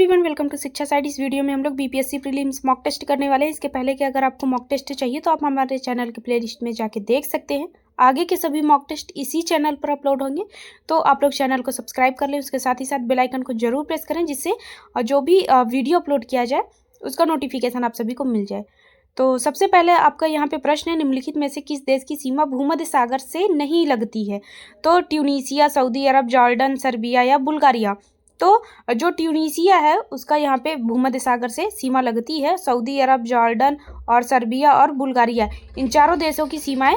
Everyone, welcome to शिक्षा site. इस video में हम लोग बीपीएससी प्रीलिम्स मॉक टेस्ट करने वाले हैं। इसके पहले कि अगर आपको मॉक टेस्ट चाहिए तो आप हमारे चैनल के प्लेलिस्ट में जाके देख सकते हैं। आगे के सभी मॉक टेस्ट इसी चैनल पर अपलोड होंगे, तो आप लोग चैनल को सब्सक्राइब कर लें। उसके साथ ही साथ बेल आइकन को जरूर प्रेस करें, जिससे जो भी वीडियो अपलोड किया जाए उसका नोटिफिकेशन आप सभी को मिल जाए। तो सबसे पहले आपका यहाँ पे प्रश्न है, निम्नलिखित में से किस देश की सीमा भूमध्य सागर से नहीं लगती है? तो ट्यूनीसिया, सऊदी अरब, जॉर्डन, सर्बिया या बुल्गारिया। तो जो ट्यूनीसिया है उसका यहाँ पे भूमध्य सागर से सीमा लगती है। सऊदी अरब, जॉर्डन और सर्बिया और बुल्गारिया, इन चारों देशों की सीमाएं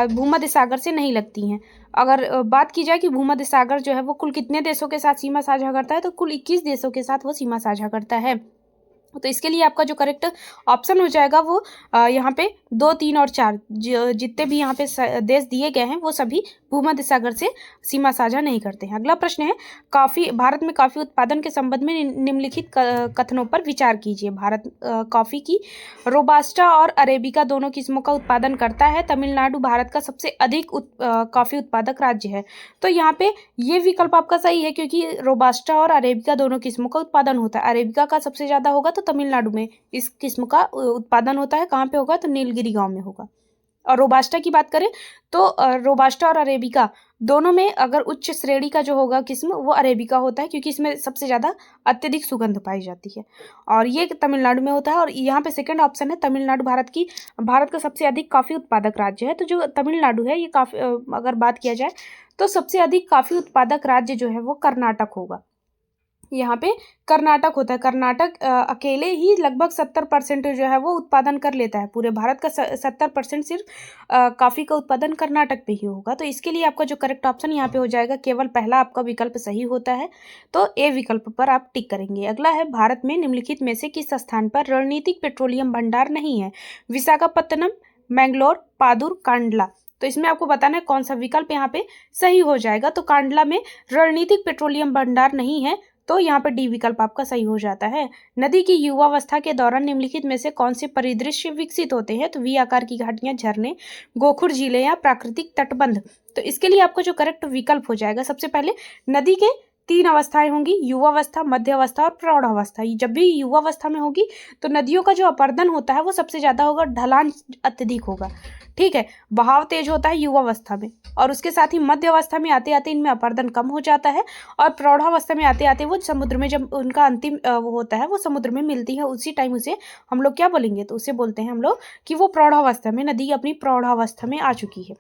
भूमध्य सागर से नहीं लगती हैं। अगर बात की जाए कि भूमध्य सागर जो है वो कुल कितने देशों के साथ सीमा साझा करता है, तो कुल 21 देशों के साथ वो सीमा साझा करता है। तो इसके लिए आपका जो करेक्ट ऑप्शन हो जाएगा वो यहाँ पे 2, 3 और 4 जितने भी यहाँ पे देश दिए गए हैं वो सभी भूमध्य सागर से सीमा साझा नहीं करते हैं। अगला प्रश्न है, भारत में कॉफी उत्पादन के संबंध में निम्नलिखित कथनों पर विचार कीजिए। भारत कॉफी की रोबास्टा और अरेबिका दोनों किस्मों का उत्पादन करता है। तमिलनाडु भारत का सबसे अधिक कॉफी उत्पादक राज्य है। तो यहाँ पे ये विकल्प आपका सही है, क्योंकि रोबास्टा और अरेबिका दोनों किस्मों का उत्पादन होता है। अरेबिका का सबसे ज्यादा होगा तो तमिलनाडु में इस किस्म का उत्पादन होता है। कहाँ पे होगा? तो नीलगिरी गांव में होगा। और रोबास्टा की बात करें तो रोबास्टा और अरेबिका दोनों में अगर उच्च श्रेणी का जो होगा किस्म वो अरेबिका होता है, क्योंकि इसमें सबसे ज्यादा अत्यधिक सुगंध पाई जाती है और ये तमिलनाडु में होता है। और यहाँ पे सेकंड ऑप्शन है, तमिलनाडु भारत का सबसे अधिक कॉफी उत्पादक राज्य है। तो जो तमिलनाडु है ये काफी, अगर बात किया जाए तो सबसे अधिक कॉफी उत्पादक राज्य जो है वो कर्नाटक होगा। यहाँ पे कर्नाटक होता है। कर्नाटक अकेले ही लगभग 70% जो है वो उत्पादन कर लेता है। पूरे भारत का 70% सिर्फ कॉफी का उत्पादन कर्नाटक पे ही होगा। तो इसके लिए आपका जो करेक्ट ऑप्शन यहाँ पे हो जाएगा, केवल पहला आपका विकल्प सही होता है, तो ए विकल्प पर आप टिक करेंगे। अगला है, भारत में निम्नलिखित में से किस स्थान पर रणनीतिक पेट्रोलियम भंडार नहीं है? विशाखापत्तनम, मैंगलोर, पादुर, कांडला। तो इसमें आपको बताना है कौन सा विकल्प यहाँ पे सही हो जाएगा। तो कांडला में रणनीतिक पेट्रोलियम भंडार नहीं है, तो यहाँ पर डी विकल्प आपका सही हो जाता है। नदी की युवावस्था के दौरान निम्नलिखित में से कौन से परिदृश्य विकसित होते हैं? तो वी आकार की घाटियां, झरने, गोखुर झीलें या प्राकृतिक तटबंध। तो इसके लिए आपका जो करेक्ट विकल्प हो जाएगा, सबसे पहले नदी के 3 अवस्थाएं होंगी, युवावस्था, मध्य अवस्था और प्रौढ़ावस्था। जब भी युवावस्था में होगी तो नदियों का जो अपर्दन होता है वो सबसे ज्यादा होगा, ढलान अत्यधिक होगा। ठीक है, बहाव तेज होता है युवावस्था में, और उसके साथ ही मध्य अवस्था में आते आते इनमें अपर्दन कम हो जाता है, और प्रौढ़ावस्था में आते आते वो समुद्र में, जब उनका अंतिम वो होता है वो समुद्र में मिलती है, उसी टाइम उसे हम लोग क्या बोलेंगे? तो उसे बोलते हैं हम लोग कि वो प्रौढ़ावस्था में, नदी अपनी प्रौढ़ावस्था में आ चुकी है।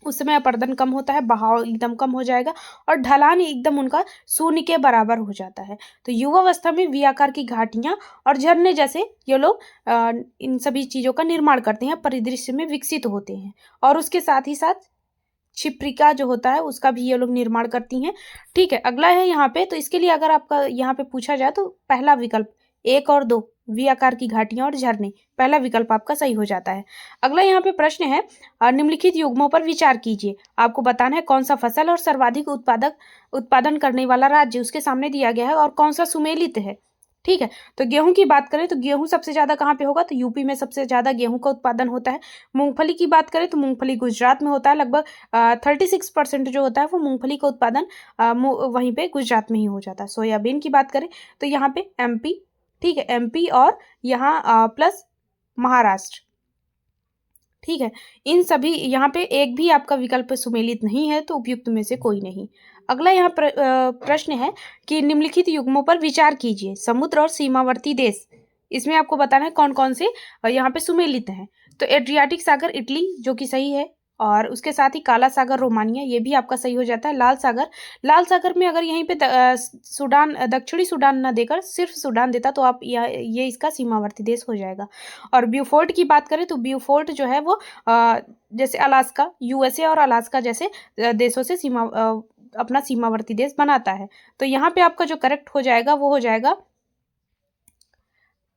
उस समय अपर्दन कम होता है, बहाव एकदम कम हो जाएगा और ढलान एकदम उनका शून्य के बराबर हो जाता है। तो युवावस्था में वी आकार की घाटियां और झरने जैसे ये लोग इन सभी चीजों का निर्माण करते हैं, परिदृश्य में विकसित होते हैं, और उसके साथ ही साथ क्षिप्रिका जो होता है उसका भी ये लोग निर्माण करती हैं। ठीक है, अगला है यहाँ पे, तो इसके लिए अगर आपका यहाँ पे पूछा जाए तो पहला विकल्प 1 और 2, वी आकार की घाटियां और झरने, पहला विकल्प आपका सही हो जाता है। अगला यहाँ पे प्रश्न है, निम्नलिखित युग्मों पर विचार कीजिए। आपको बताना है कौन सा फसल और सर्वाधिक उत्पादन करने वाला राज्य उसके सामने दिया गया है, और कौन सा सुमेलित है। ठीक है, तो गेहूं की बात करें तो गेहूं सबसे ज्यादा कहाँ पे होगा? तो यूपी में सबसे ज्यादा गेहूं का उत्पादन होता है। मूंगफली की बात करें तो मूंगफली गुजरात में होता है, लगभग 36% जो होता है वो मूंगफली का उत्पादन वहीं पे गुजरात में ही हो जाता है। सोयाबीन की बात करें तो यहाँ पे एमपी, ठीक है, एमपी और यहाँ प्लस महाराष्ट्र। ठीक है, इन सभी यहाँ पे एक भी आपका विकल्प सुमेलित नहीं है, तो उपयुक्त में से कोई नहीं। अगला यहाँ प्रश्न है कि निम्नलिखित युग्मों पर विचार कीजिए। समुद्र और सीमावर्ती देश, इसमें आपको बताना है कौन कौन से यहाँ पे सुमेलित हैं। तो एड्रियाटिक सागर इटली, जो कि सही है, और उसके साथ ही काला सागर रोमानिया, ये भी आपका सही हो जाता है। लाल सागर में अगर यहीं पे सूडान, दक्षिणी सूडान ना देकर सिर्फ सूडान देता तो आप ये इसका सीमावर्ती देश हो जाएगा। और ब्यूफोर्ट की बात करें तो ब्यूफोर्ट जो है वो जैसे अलास्का, यूएसए और अलास्का जैसे देशों से अपना सीमावर्ती देश बनाता है। तो यहाँ पे आपका जो करेक्ट हो जाएगा वो हो जाएगा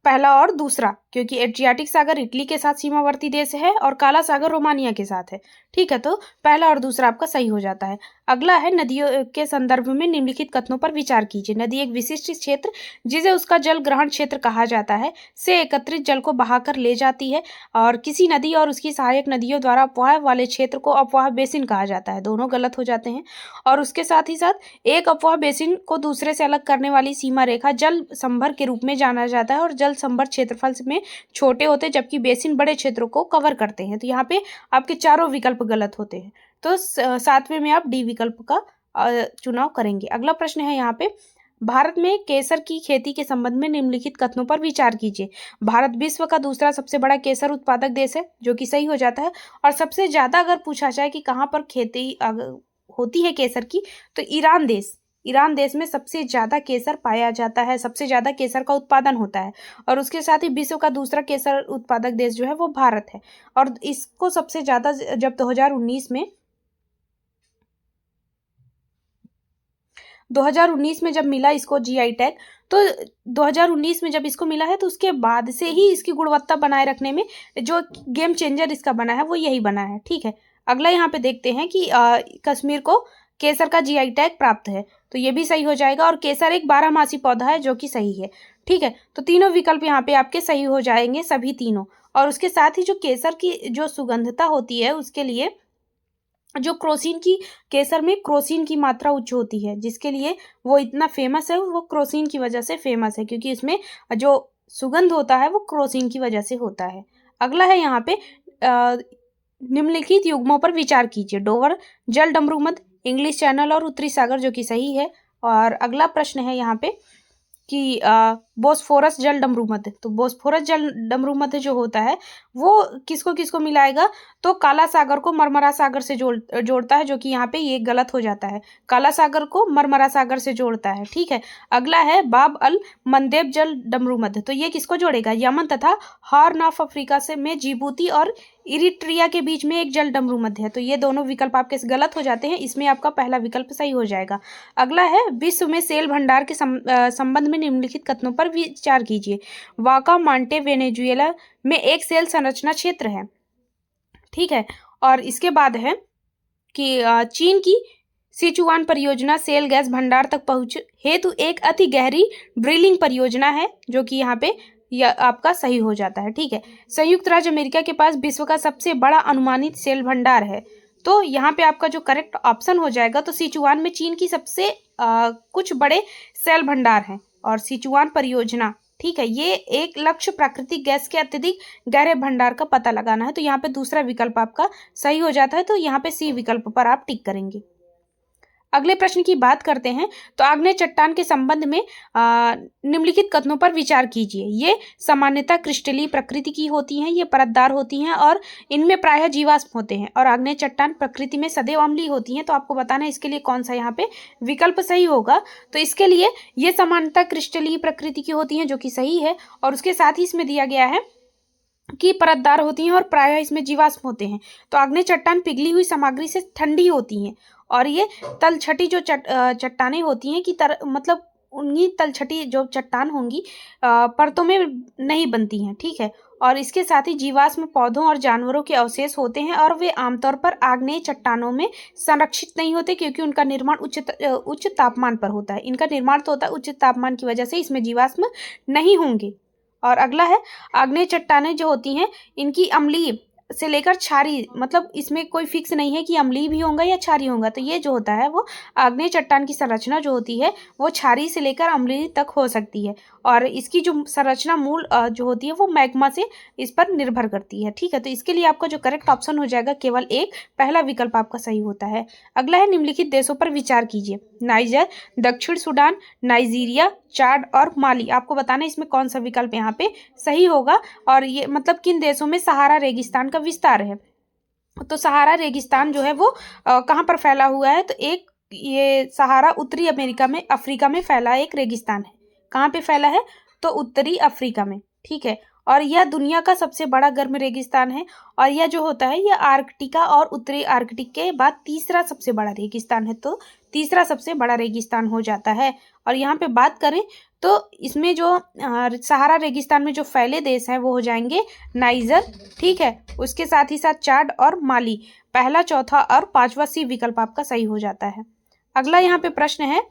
पहला और दूसरा, क्योंकि एड्रियाटिक सागर इटली के साथ सीमावर्ती देश है और काला सागर रोमानिया के साथ है। ठीक है, तो पहला और दूसरा आपका सही हो जाता है। अगला है नदियों के संदर्भ में निम्नलिखित कथनों पर विचार कीजिए। नदी एक विशिष्ट क्षेत्र जिसे उसका जल ग्रहण क्षेत्र कहा जाता है से एकत्रित जल को बहाकर ले जाती है, और किसी नदी और उसकी सहायक नदियों द्वारा अपवाह वाले क्षेत्र को अपवाह बेसिन कहा जाता है। दोनों गलत हो जाते हैं। और उसके साथ ही साथ एक अपवाह बेसिन को दूसरे से अलग करने वाली सीमा रेखा जल संभर के रूप में जाना जाता है, और जल संभर क्षेत्रफल में छोटे होते हैं जबकि बेसिन बड़े क्षेत्रों को कवर करते हैं। तो यहाँ पे आपके चारों विकल्प गलत होते हैं। तो सातवें में आप डी विकल्प का चुनाव करेंगे। अगला प्रश्न है यहाँ पे, भारत में केसर की खेती के संबंध में निम्नलिखित कथनों पर विचार कीजिए। भारत विश्व का दूसरा सबसे बड़ा केसर उत्पादक देश है, जो कि सही हो जाता है। और सबसे ज्यादा अगर पूछा जाए कि कहाँ पर खेती होती है केसर की, तो ईरान देश में सबसे ज्यादा केसर पाया जाता है, सबसे ज्यादा केसर का उत्पादन होता है। और उसके साथ ही विश्व का दूसरा केसर उत्पादक देश जो है वो भारत है। और इसको सबसे ज्यादा जब 2019 में जब मिला इसको जीआई टैग, तो 2019 में जब इसको मिला है तो उसके बाद से ही इसकी गुणवत्ता बनाए रखने में जो गेम चेंजर इसका बना है वो यही बना है। ठीक है, अगला यहाँ पे देखते हैं कि कश्मीर को केसर का जीआई टैग प्राप्त है, तो ये भी सही हो जाएगा। और केसर एक 12मासी पौधा है, जो कि सही है। ठीक है, तो तीनों विकल्प यहाँ पे आपके सही हो जाएंगे, सभी तीनों। और उसके साथ ही जो केसर की जो सुगंधता होती है उसके लिए जो केसर में क्रोसिन की मात्रा उच्च होती है, जिसके लिए वो इतना फेमस है, वो क्रोसिन की वजह से फेमस है, क्योंकि इसमें जो सुगंध होता है वो क्रोसिन की वजह से होता है। अगला है यहाँ पे निम्नलिखित युग्मों पर विचार कीजिए। डोवर, जल डमरू मध्य, इंग्लिश चैनल और उत्तरी सागर, जो कि सही है। और अगला प्रश्न है यहाँ पे कि बोस्फोरस जल डमरू मध्य, तो बोस्फोरस जल डमरू मध्य जो होता है वो किसको किसको मिलाएगा, तो काला सागर को मरमरा सागर से जोड़ता है, जो कि यहाँ पे ये गलत हो जाता है। काला सागर को मरमरा सागर से जोड़ता है। ठीक है, अगला है बाब अल मंदेब जल डमरू मध्य, तो ये किसको जोड़ेगा, यमन तथा हॉर्न ऑफ अफ्रीका से में जिबूती और इरिट्रिया के बीच में एक जल डमरू मध्य है। तो ये दोनों विकल्प आपके गलत हो जाते हैं, इसमें आपका पहला विकल्प सही हो जाएगा। अगला है विश्व में सेल भंडार के संबंध में निम्नलिखित कथनों पर विचार कीजिए। वाका मांटे वेनेजुएला में एक सेल संरचना क्षेत्र है। ठीक है, और इसके बाद है कि चीन की सिचुआन परियोजना सेल गैस भंडार तक पहुंच हेतु एक अति गहरी ड्रिलिंग परियोजना है, जो कि यहाँ पे आपका सही हो जाता है। ठीक है, संयुक्त राज्य अमेरिका के पास विश्व का सबसे बड़ा अनुमानित सेल भंडार है, तो यहाँ पे आपका जो करेक्ट ऑप्शन हो जाएगा, तो सिचुआन में चीन की सबसे कुछ बड़े सेल भंडार हैं और सिचुआन परियोजना। ठीक है, ये एक लक्ष्य प्राकृतिक गैस के अत्यधिक गहरे भंडार का पता लगाना है, तो यहाँ पे दूसरा विकल्प आपका सही हो जाता है, तो यहाँ पे सी विकल्प पर आप टिक करेंगे। अगले प्रश्न की बात करते हैं, तो आग्नेय चट्टान के संबंध में निम्नलिखित कथनों पर विचार कीजिए। ये सामान्यतः क्रिस्टलीय प्रकृति की होती हैं, ये परतदार होती हैं और इनमें प्रायः जीवाश्म होते हैं, और आग्नेय चट्टान प्रकृति में सदैव अम्लीय होती हैं। तो आपको बताना है इसके लिए कौन सा यहाँ पे विकल्प सही होगा। तो इसके लिए ये सामान्यतः क्रिस्टलीय प्रकृति की होती हैं, जो कि सही है। और उसके साथ ही इसमें दिया गया है कि परतदार होती हैं और प्रायः इसमें जीवाश्म होते हैं। तो आग्नेय चट्टान पिघली हुई सामग्री से ठंडी होती हैं, और ये तलछटी जो चट्टानें होती हैं कि मतलब उनकी तलछटी जो चट्टान होंगी परतों में नहीं बनती हैं। ठीक है, और इसके साथ ही जीवाश्म पौधों और जानवरों के अवशेष होते हैं, और वे आमतौर पर आग्नेय चट्टानों में संरक्षित नहीं होते, क्योंकि उनका निर्माण उच्च तापमान पर होता है। इनका निर्माण तो होता है उच्च तापमान की वजह से, इसमें जीवाश्म नहीं होंगे। और अगला है आग्नेय चट्टानें जो होती हैं इनकी अम्लीय से लेकर क्षारीय, मतलब इसमें कोई फिक्स नहीं है कि अम्लीय भी होगा या क्षारीय होगा। तो ये जो होता है वो आग्नेय चट्टान की संरचना जो होती है वो क्षारीय से लेकर अम्लीय तक हो सकती है, और इसकी जो संरचना मूल जो होती है वो मैग्मा से इस पर निर्भर करती है। ठीक है, तो इसके लिए आपका जो करेक्ट ऑप्शन हो जाएगा केवल एक, पहला विकल्प आपका सही होता है। अगला है निम्नलिखित देशों पर विचार कीजिए। नाइजर, दक्षिण सूडान, नाइजीरिया, चाड और माली। आपको बताना है इसमें कौन सा विकल्प यहाँ पे सही होगा, और ये मतलब किन देशों में सहारा रेगिस्तान का विस्तार है। तो सहारा रेगिस्तान जो है वो कहाँ पर फैला हुआ है, तो एक ये सहारा उत्तरी अफ्रीका में फैला एक रेगिस्तान है। कहाँ पे फैला है, तो उत्तरी अफ्रीका में। ठीक है, और यह दुनिया का सबसे बड़ा गर्म रेगिस्तान है, और यह जो होता है यह आर्कटिका और उत्तरी आर्कटिक के बाद तीसरा सबसे बड़ा रेगिस्तान है, तो तीसरा सबसे बड़ा रेगिस्तान हो जाता है। और यहाँ पे बात करें तो इसमें जो सहारा रेगिस्तान में जो फैले देश हैं वो हो जाएंगे नाइजर, ठीक है, उसके साथ ही साथ चाड और माली। पहला, चौथा और पांचवा सी विकल्प आपका सही हो जाता है। अगला यहाँ पे प्रश्न है,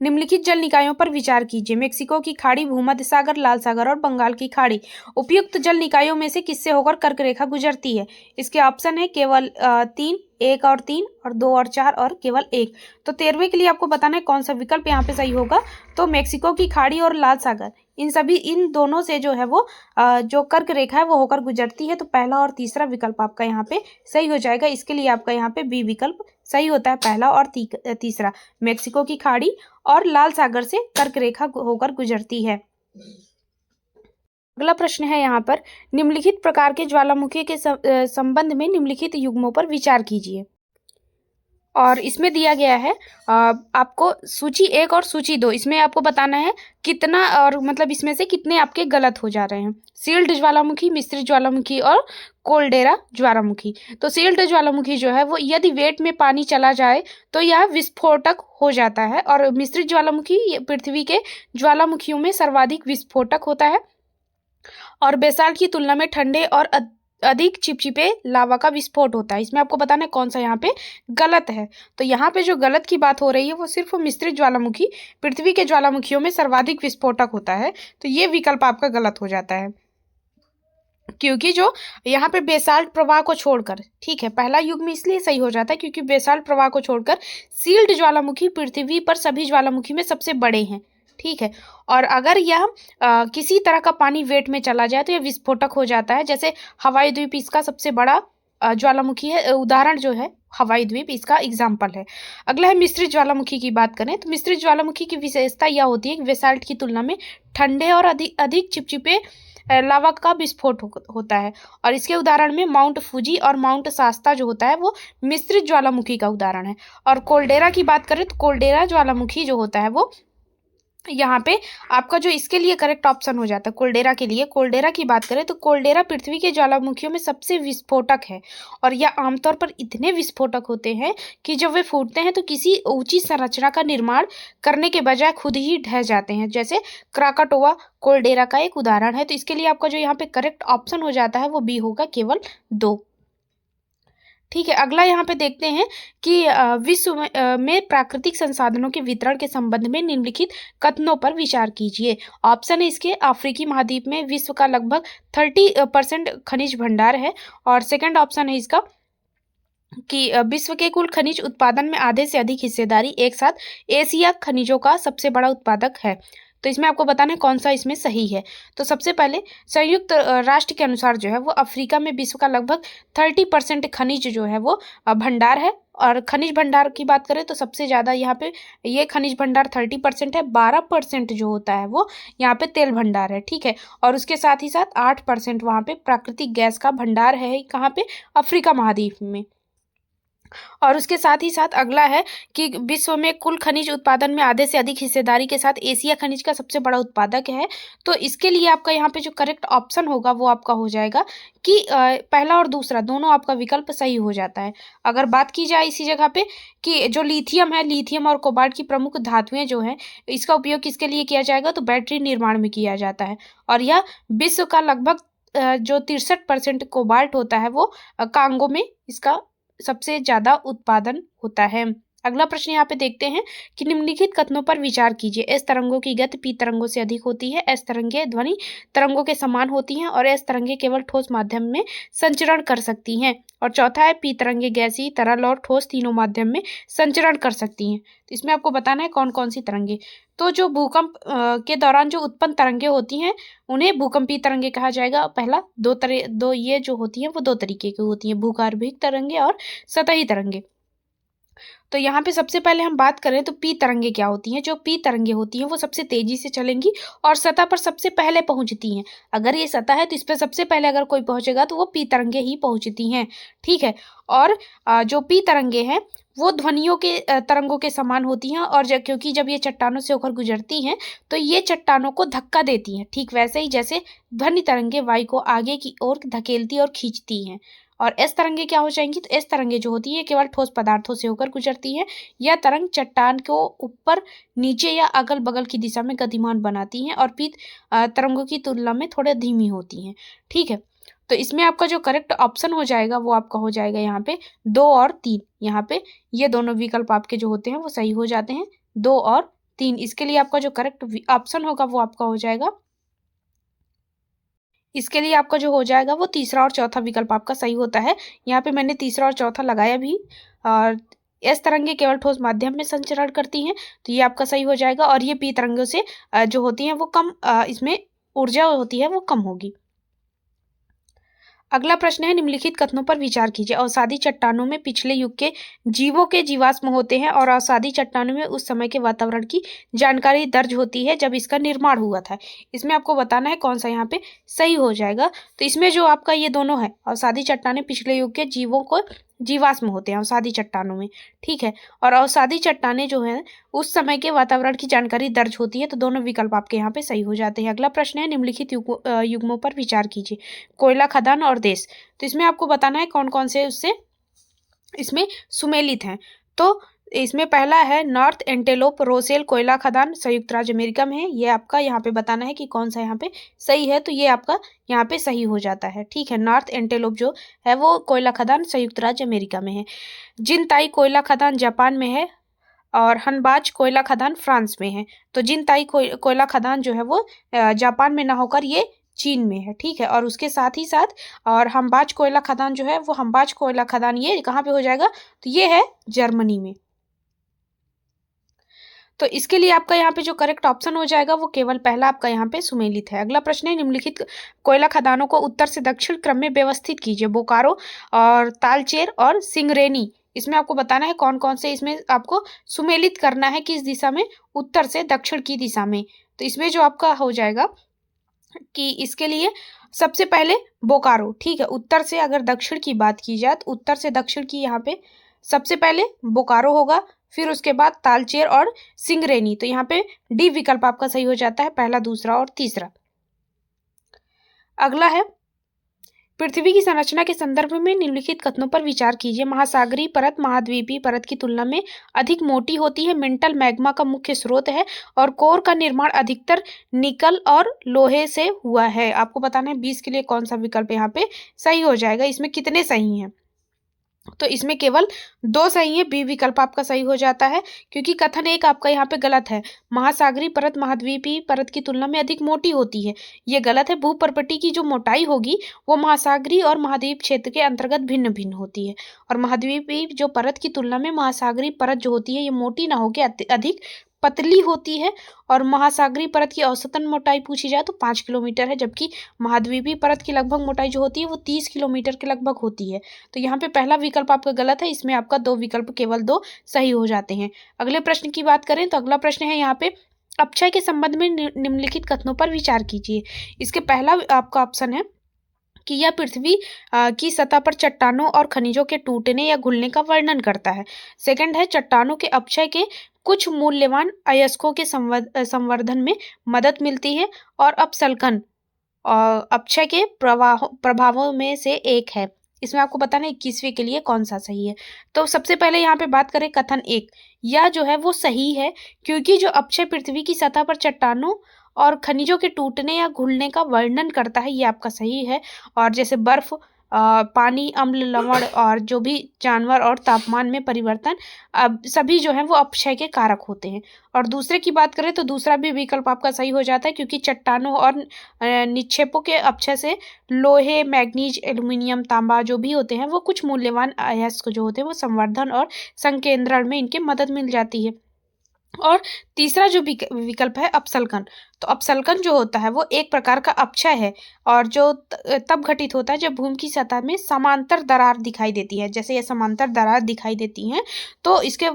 निम्नलिखित जल निकायों पर विचार कीजिए। मेक्सिको की खाड़ी, भूमध्य सागर, लाल सागर और बंगाल की खाड़ी। उपयुक्त जल निकायों में से किससे होकर कर्क रेखा गुजरती है? इसके ऑप्शन है केवल 3, 1 और 3 और 2 और 4 और केवल 1। तो 13वें के लिए आपको बताना है कौन सा विकल्प यहाँ पे सही होगा। तो मेक्सिको की खाड़ी और लाल सागर, इन दोनों से जो है वो जो कर्क रेखा है वो होकर गुजरती है। तो पहला और तीसरा विकल्प आपका यहाँ पे सही हो जाएगा। इसके लिए आपका यहाँ पे बी विकल्प सही होता है, पहला और तीसरा, मेक्सिको की खाड़ी और लाल सागर से कर्क रेखा होकर गुजरती है। अगला प्रश्न है यहाँ पर, निम्नलिखित प्रकार के ज्वालामुखी के संबंध में निम्नलिखित युग्मों पर विचार कीजिए। और इसमें दिया गया है आपको सूची 1 और सूची 2, इसमें आपको बताना है कितना, और मतलब इसमें से कितने आपके गलत हो जा रहे हैं। सील्ड ज्वालामुखी, मिश्रित ज्वालामुखी और कोल्डेरा ज्वालामुखी। तो सील्ड ज्वालामुखी जो है वो यदि वेट में पानी चला जाए तो यह विस्फोटक हो जाता है, और मिश्रित ज्वालामुखी पृथ्वी के ज्वालामुखियों में सर्वाधिक विस्फोटक होता है और बेसाल्ट की तुलना में ठंडे और अधिक चिपचिपे लावा का विस्फोट होता है। इसमें आपको बताना है कौन सा यहाँ पे गलत है। तो यहाँ पे जो गलत की बात हो रही है वो सिर्फ मिश्रित ज्वालामुखी पृथ्वी के ज्वालामुखियों में सर्वाधिक विस्फोटक होता है। तो ये विकल्प आपका गलत हो जाता है, क्योंकि जो यहाँ पे बेसाल्ट प्रवाह को छोड़कर, ठीक है, पहला युग्म इसलिए सही हो जाता है क्योंकि बेसाल्ट प्रवाह को छोड़कर सील्ड ज्वालामुखी पृथ्वी पर सभी ज्वालामुखी में सबसे बड़े हैं, ठीक है। और अगर यह किसी तरह का पानी वेट में चला जाए तो यह विस्फोटक हो जाता है। जैसे हवाई द्वीप इसका सबसे बड़ा ज्वालामुखी है, उदाहरण जो है हवाई द्वीप इसका एग्जाम्पल है। अगला है मिश्रित ज्वालामुखी की बात करें तो मिश्रित ज्वालामुखी की विशेषता यह होती है कि बेसाल्ट की तुलना में ठंडे और अधिक चिपचिपे लावा का विस्फोट होता है। और इसके उदाहरण में माउंट फूजी और माउंट शास्ता जो होता है वो मिश्रित ज्वालामुखी का उदाहरण है। और कोल्डेरा की बात करें तो कोल्डेरा ज्वालामुखी जो होता है वो यहाँ पे आपका जो इसके लिए करेक्ट ऑप्शन हो जाता है कोल्डेरा के लिए। कोल्डेरा की बात करें तो कोल्डेरा पृथ्वी के ज्वालामुखियों में सबसे विस्फोटक है, और यह आमतौर पर इतने विस्फोटक होते हैं कि जब वे फूटते हैं तो किसी ऊंची संरचना का निर्माण करने के बजाय खुद ही ढह जाते हैं। जैसे क्राकाटोवा कोल्डेरा का एक उदाहरण है। तो इसके लिए आपका जो यहाँ पे करेक्ट ऑप्शन हो जाता है वो बी होगा, केवल 2, ठीक है। अगला यहाँ पे देखते हैं कि विश्व में प्राकृतिक संसाधनों के वितरण के संबंध में निम्नलिखित कथनों पर विचार कीजिए। ऑप्शन है इसके, अफ्रीकी महाद्वीप में विश्व का लगभग 30% खनिज भंडार है। और सेकंड ऑप्शन है इसका कि विश्व के कुल खनिज उत्पादन में आधे से अधिक हिस्सेदारी एक साथ एशिया खनिजों का सबसे बड़ा उत्पादक है। तो इसमें आपको बताना है कौन सा इसमें सही है। तो सबसे पहले संयुक्त राष्ट्र के अनुसार जो है वो अफ्रीका में विश्व का लगभग 30% खनिज जो है वो भंडार है। और खनिज भंडार की बात करें तो सबसे ज़्यादा यहाँ पे ये खनिज भंडार 30% है, 12% जो होता है वो यहाँ पे तेल भंडार है, ठीक है। और उसके साथ ही साथ 8% वहाँ पे प्राकृतिक गैस का भंडार है, कहाँ पे, अफ्रीका महाद्वीप में। और उसके साथ ही साथ अगला है कि विश्व में कुल खनिज उत्पादन में आधे से अधिक हिस्सेदारी के साथ एशिया खनिज का सबसे बड़ा उत्पादक है। तो इसके लिए आपका यहाँ पे जो करेक्ट ऑप्शन होगा वो आपका हो जाएगा कि पहला और दूसरा दोनों आपका विकल्प सही हो जाता है। अगर बात की जाए इसी जगह पे कि जो लिथियम है, लिथियम और कोबाल्ट की प्रमुख धातुएं जो हैं इसका उपयोग किसके लिए किया जाएगा, तो बैटरी निर्माण में किया जाता है। और यह विश्व का लगभग जो 63% कोबाल्ट होता है वो कांगो में इसका सबसे ज्यादा उत्पादन होता है। अगला प्रश्न यहाँ पे देखते हैं कि निम्नलिखित कथनों पर विचार कीजिए। एस तरंगों की गति पी तरंगों से अधिक होती है। एस तरंगे ध्वनि तरंगों के समान होती हैं और एस तरंगे केवल ठोस माध्यम में संचरण कर सकती हैं। और चौथा है पी तरंगे गैसीय, तरल और ठोस तीनों माध्यम में संचरण कर सकती हैं। तो इसमें आपको बताना है कौन कौन सी तरंगे। तो जो भूकंप के दौरान जो उत्पन्न तरंगे होती हैं उन्हें भूकंपीय तरंगे कहा जाएगा। पहला दो ये जो होती हैं वो 2 तरीके की होती हैं, भूगर्भिक तरंगे और सतही तरंगे। तो यहाँ पे सबसे पहले हम बात करें तो पी तरंगे क्या होती हैं। जो पी तरंगे होती हैं वो सबसे तेजी से चलेंगी और सतह पर सबसे पहले पहुंचती हैं। अगर ये सतह है तो इस पर सबसे पहले अगर कोई पहुंचेगा तो वो पी तरंगे ही पहुंचती हैं, ठीक है। और जो पी तरंगे हैं वो ध्वनियों के तरंगों के समान होती हैं। और क्योंकि जब ये चट्टानों से होकर गुजरती हैं तो ये चट्टानों को धक्का देती हैं, ठीक वैसे ही जैसे ध्वनि तरंगे वायु को आगे की ओर धकेलती और खींचती हैं। और एस तरंगे क्या हो जाएंगी, तो एस तरंगे जो होती है केवल ठोस पदार्थों से होकर गुजरती है। यह तरंग चट्टान को ऊपर नीचे या अगल बगल की दिशा में गतिमान बनाती हैं और पी तरंगों की तुलना में थोड़े धीमी होती हैं। ठीक है, तो इसमें आपका जो करेक्ट ऑप्शन हो जाएगा वो आपका हो जाएगा यहाँ पे 2 और 3। यहाँ पे ये दोनों विकल्प आपके जो होते हैं वो सही हो जाते हैं, 2 और 3। इसके लिए आपका जो करेक्ट ऑप्शन होगा वो आपका हो जाएगा, इसके लिए आपका जो हो जाएगा वो तीसरा और चौथा विकल्प आपका सही होता है। यहाँ पे मैंने तीसरा और चौथा लगाया भी। और एस तरंगे केवल ठोस माध्यम में संचरण करती हैं, तो ये आपका सही हो जाएगा। और ये पी तरंगों से जो होती हैं वो कम, इसमें ऊर्जा होती है वो कम होगी। अगला प्रश्न है, निम्नलिखित कथनों पर विचार कीजिए। अवसादी चट्टानों में पिछले युग के जीवों के जीवाश्म होते हैं और अवसादी चट्टानों में उस समय के वातावरण की जानकारी दर्ज होती है जब इसका निर्माण हुआ था। इसमें आपको बताना है कौन सा यहाँ पे सही हो जाएगा। तो इसमें जो आपका ये दोनों है, अवसादी चट्टानें पिछले युग के जीवों को जीवाश्म होते हैं अवसादी चट्टानों में। ठीक है, और अवसादी चट्टानें जो है उस समय के वातावरण की जानकारी दर्ज होती है, तो दोनों विकल्प आपके यहाँ पे सही हो जाते हैं। अगला प्रश्न है, निम्नलिखित युग्मों पर विचार कीजिए। कोयला खदान और देश, तो इसमें आपको बताना है कौन कौन से उससे इसमें सुमेलित हैं। तो इसमें पहला है नॉर्थ एंटेलोप रोसेल कोयला खदान, संयुक्त राज्य अमेरिका में है। ये आपका यहाँ पे बताना है कि कौन सा यहाँ पे सही है, तो ये आपका यहाँ पे सही हो जाता है। ठीक है, नॉर्थ एंटेलोप जो है वो कोयला खदान संयुक्त राज्य अमेरिका में है। जिनताई कोयला खदान जापान में है और हनबाज कोयला खदान फ्रांस में है। तो जिनताई कोयला खदान जो है वो जापान में ना होकर ये चीन में है। ठीक है, और उसके साथ ही साथ और हम्बाज कोयला खदान जो है वो हम्बाज कोयला खदान ये कहाँ पे हो जाएगा, तो ये है जर्मनी में। तो इसके लिए आपका यहाँ पे जो करेक्ट ऑप्शन हो जाएगा वो केवल पहला आपका यहाँ पे सुमेलित है। अगला प्रश्न है, निम्नलिखित कोयला खदानों को उत्तर से दक्षिण क्रम में व्यवस्थित कीजिए। बोकारो और तालचेर और सिंगरेनी, इसमें आपको बताना है कौन कौन से इसमें आपको सुमेलित करना है, किस दिशा में, उत्तर से दक्षिण की दिशा में। तो इसमें जो आपका हो जाएगा कि इसके लिए सबसे पहले बोकारो। ठीक है, उत्तर से अगर दक्षिण की बात की जाए तो उत्तर से दक्षिण की यहाँ पे सबसे पहले बोकारो होगा, फिर उसके बाद तालचेर और सिंगरेनी। तो यहाँ पे डी विकल्प आपका सही हो जाता है, पहला, दूसरा और तीसरा। अगला है, पृथ्वी की संरचना के संदर्भ में निम्नलिखित कथनों पर विचार कीजिए। महासागरीय परत महाद्वीपीय परत की तुलना में अधिक मोटी होती है, मेंटल मैग्मा का मुख्य स्रोत है और कोर का निर्माण अधिकतर निकल और लोहे से हुआ है। आपको बताना है 20 के लिए कौन सा विकल्प यहाँ पे सही हो जाएगा। इसमें कितने सही हैं, तो इसमें केवल 2 सही है, बी विकल्प आपका सही हो जाता है, क्योंकि कथन एक आपका यहाँ पे गलत है। महासागरीय परत महाद्वीपीय परत की तुलना में अधिक मोटी होती है, ये गलत है। भूपर्पटी की जो मोटाई होगी वो महासागरीय और महाद्वीप क्षेत्र के अंतर्गत भिन्न भिन्न होती है, और महाद्वीपीय जो परत की तुलना में महासागरीय परत जो होती है ये मोटी ना होकर अधिक पतली होती है। और महासागरीय परत की औसतन मोटाई पूछी जाए तो 5 किलोमीटर है, जबकि महाद्वीपीय परत की लगभग मोटाई जो होती है वो 30 किलोमीटर के लगभग होती है। तो यहाँ पे पहला विकल्प आपका गलत है, इसमें आपका 2 विकल्प केवल 2 सही हो जाते हैं। अगले प्रश्न की बात करें तो अगला प्रश्न है यहाँ पे, अपक्षय के संबंध में निम्नलिखित कथनों पर विचार कीजिए। इसके पहला आपका ऑप्शन है कि यह पृथ्वी की सतह पर चट्टानों और खनिजों के टूटने या घुलने का वर्णन करता है। सेकंड है, चट्टानों के अपक्षय के कुछ मूल्यवान अयस्कों के संवर्धन में मदद मिलती है। और अपसल्कन अपक्षय के प्रभावों में से एक है। इसमें आपको बताना है 21वें के लिए कौन सा सही है। तो सबसे पहले यहाँ पे बात करें कथन एक, यह जो है वो सही है, क्योंकि जो अपक्षय पृथ्वी की सतह पर चट्टानों और खनिजों के टूटने या घुलने का वर्णन करता है, ये आपका सही है। और जैसे बर्फ, पानी, अम्ल, लवण और जो भी जानवर और तापमान में परिवर्तन, अब सभी जो है वो अपक्षय के कारक होते हैं। और दूसरे की बात करें तो दूसरा भी विकल्प आपका सही हो जाता है, क्योंकि चट्टानों और निक्षेपों के अपक्षय से लोहे, मैग्नीज, एल्युमिनियम, तांबा जो भी होते हैं वो कुछ मूल्यवान अयस्क जो होते हैं वो संवर्धन और संकेंद्रण में इनके मदद मिल जाती है। और तीसरा जो विकल्प है अपसल्कन, तो अपसल्कन जो होता है वो एक प्रकार का अपक्षय है, और जो तब घटित होता है जब भूमि की सतह में समांतर दरार दिखाई देती है। जैसे ये समांतर दरार दिखाई देती हैं तो इसके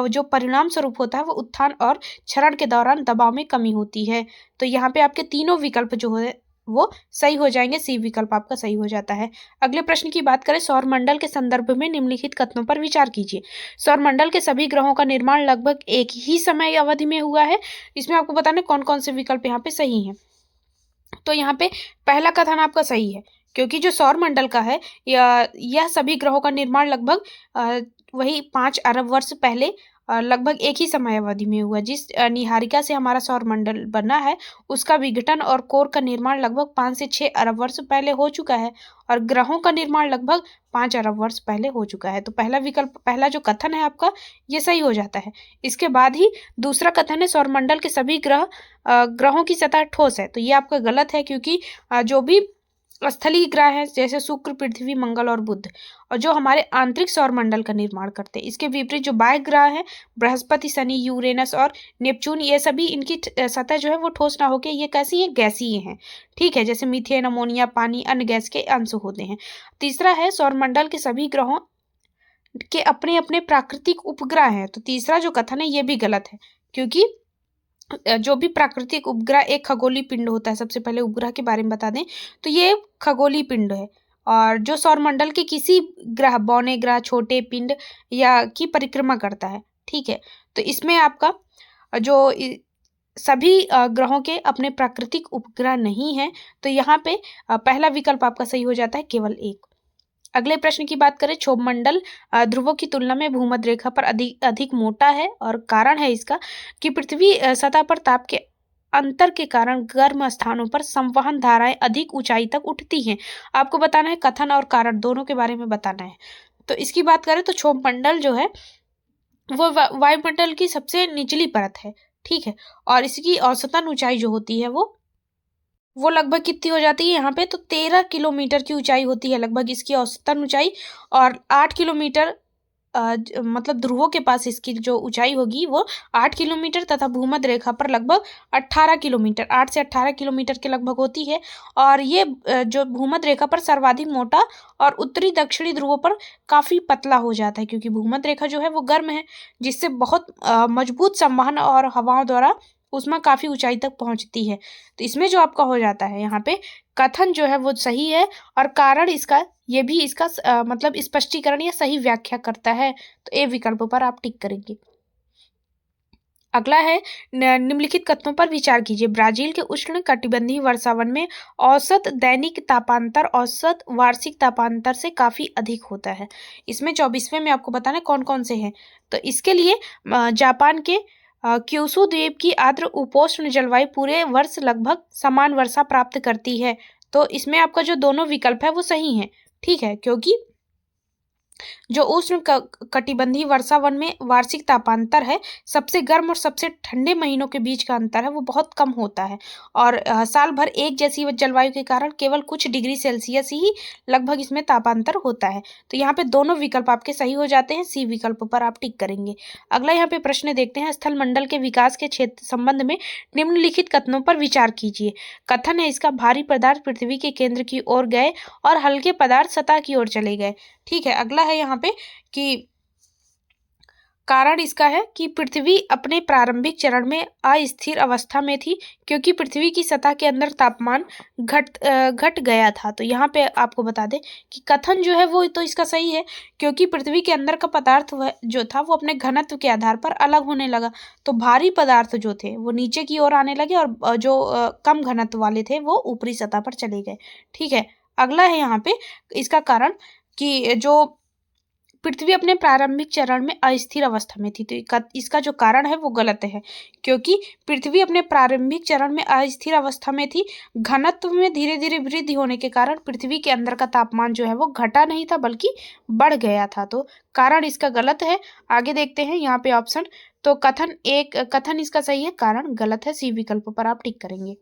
जो परिणाम स्वरूप होता है वो उत्थान और क्षरण के दौरान दबाव में कमी होती है। तो यहाँ पे आपके तीनों विकल्प जो है वो सही हो जाएंगे, सी विकल्प आपका सही हो जाता है। अगले प्रश्न की बात करें, सौरमंडल के संदर्भ में निम्नलिखित कथनों पर विचार कीजिए। सौरमंडल के सभी ग्रहों का निर्माण लगभग एक ही समय अवधि में हुआ है। इसमें आपको बताना कौन कौन से विकल्प यहाँ पे सही हैं। तो यहाँ पे पहला कथन आपका सही है, क्योंकि जो सौर मंडल का है यह सभी ग्रहों का निर्माण लगभग वही 5 अरब वर्ष पहले लगभग एक ही समय अवधि में हुआ। जिस निहारिका से हमारा सौर मंडल बना है उसका विघटन और कोर का निर्माण लगभग 5 से 6 अरब वर्ष पहले हो चुका है और ग्रहों का निर्माण लगभग 5 अरब वर्ष पहले हो चुका है। तो पहला विकल्प, पहला जो कथन है आपका, ये सही हो जाता है। इसके बाद ही दूसरा कथन है सौरमंडल के सभी ग्रहों की सतह ठोस है। तो ये आपका गलत है, क्योंकि जो भी स्थलीय ग्रह हैं जैसे शुक्र, पृथ्वी, मंगल और बुध, और जो हमारे आंतरिक सौरमंडल का निर्माण करते हैं, इसके विपरीत जो बाह्य ग्रह हैं बृहस्पति, शनि, यूरेनस और नेपच्यून, ये सभी इनकी सतह जो है वो ठोस ना होके ये कैसी है, गैसीय हैं। ठीक है, जैसे मीथेन, अमोनिया, पानी अन्य गैस के अंश होते हैं। तीसरा है सौरमंडल के सभी ग्रहों के अपने अपने प्राकृतिक उपग्रह हैं। तो तीसरा जो कथन है ये भी गलत है, क्योंकि जो भी प्राकृतिक उपग्रह एक खगोलीय पिंड होता है। सबसे पहले उपग्रह के बारे में बता दें तो ये खगोलीय पिंड है, और जो सौरमंडल के किसी ग्रह, बौने ग्रह, छोटे पिंड या की परिक्रमा करता है। ठीक है, तो इसमें आपका जो सभी ग्रहों के अपने प्राकृतिक उपग्रह नहीं है, तो यहाँ पे पहला विकल्प आपका सही हो जाता है, केवल एक। अगले प्रश्न की बात करें, क्षोभ मंडल ध्रुवों की तुलना में भूमध्य रेखा पर अधिक मोटा है, और कारण है इसका कि पृथ्वी सतह पर ताप के अंतर के कारण गर्म स्थानों पर संवहन धाराएं अधिक ऊंचाई तक उठती हैं। आपको बताना है कथन और कारण दोनों के बारे में बताना है। तो इसकी बात करें तो क्षोभ मंडल जो है वो वायुमंडल की सबसे निचली परत है। ठीक है, और इसकी औसतन ऊंचाई जो होती है वो लगभग कितनी हो जाती है यहाँ पे, तो 13 किलोमीटर की ऊंचाई होती है लगभग इसकी औसतन ऊंचाई, और 8 किलोमीटर मतलब ध्रुवों के पास इसकी जो ऊंचाई होगी वो 8 किलोमीटर तथा भूमध्य रेखा पर लगभग 18 किलोमीटर, 8 से 18 किलोमीटर के लगभग होती है। और ये जो भूमध्य रेखा पर सर्वाधिक मोटा और उत्तरी दक्षिणी ध्रुवों पर काफ़ी पतला हो जाता है, क्योंकि भूमध्य रेखा जो है वो गर्म है, जिससे बहुत मजबूत संवहन और हवाओं द्वारा उसमें काफ़ी ऊंचाई तक पहुंचती है। तो इसमें जो आपका हो जाता है यहाँ पे कथन जो है वो सही है, और कारण इसका ये भी इसका मतलब स्पष्टीकरण या सही व्याख्या करता है। तो ए विकल्प पर आप टिक करेंगे। अगला है निम्नलिखित कथनों पर विचार कीजिए। ब्राजील के उष्ण कटिबंधीय वर्षावन में औसत दैनिक तापांतर औसत वार्षिक तापांतर से काफी अधिक होता है। इसमें 24वें में आपको बताना है कौन कौन से हैं। तो इसके लिए जापान के क्यूशू द्वीप की आर्द्र उपोष्ण जलवायु पूरे वर्ष लगभग समान वर्षा प्राप्त करती है। तो इसमें आपका जो दोनों विकल्प है वो सही है। ठीक है, क्योंकि जो उष्ण कटिबंधीय वर्षावन में वार्षिक तापांतर है, सबसे गर्म और सबसे ठंडे महीनों के बीच का अंतर है वो बहुत कम होता है, और साल भर एक जैसी जलवायु के कारण केवल कुछ डिग्री सेल्सियस ही लगभग इसमें तापांतर होता है। तो यहाँ पे दोनों विकल्प आपके सही हो जाते हैं, सी विकल्प पर आप टिक करेंगे। अगला यहाँ पे प्रश्न देखते हैं, स्थल मंडल के विकास के क्षेत्र संबंध में निम्नलिखित कथनों पर विचार कीजिए। कथन है इसका, भारी पदार्थ पृथ्वी के केंद्र की ओर गए और हल्के पदार्थ सतह की ओर चले गए। ठीक है, अगला है यहाँ पे कि कारण इसका है कि पृथ्वी अपने प्रारंभिक चरण में अस्थिर अवस्था में थी, क्योंकि पृथ्वी की सतह के अंदर तापमान घट गया था। तो यहाँ पे आपको बता दें कि कथन जो है वो तो इसका सही है, क्योंकि पृथ्वी के अंदर का पदार्थ जो था वो अपने घनत्व के आधार पर अलग होने लगा। तो भारी पदार्थ जो थे वो नीचे की ओर आने लगे, और जो कम घनत्व वाले थे वो ऊपरी सतह पर चले गए। ठीक है, अगला है यहाँ पे इसका कारण कि जो पृथ्वी अपने प्रारंभिक चरण में अस्थिर अवस्था में थी। तो इसका जो कारण है वो गलत है, क्योंकि पृथ्वी अपने प्रारंभिक चरण में अस्थिर अवस्था में थी। घनत्व में धीरे धीरे वृद्धि होने के कारण पृथ्वी के अंदर का तापमान जो है वो घटा नहीं था बल्कि बढ़ गया था। तो कारण इसका गलत है। आगे देखते हैं यहाँ पे ऑप्शन, तो कथन इसका सही है, कारण गलत है, सी विकल्प पर आप टिक करेंगे।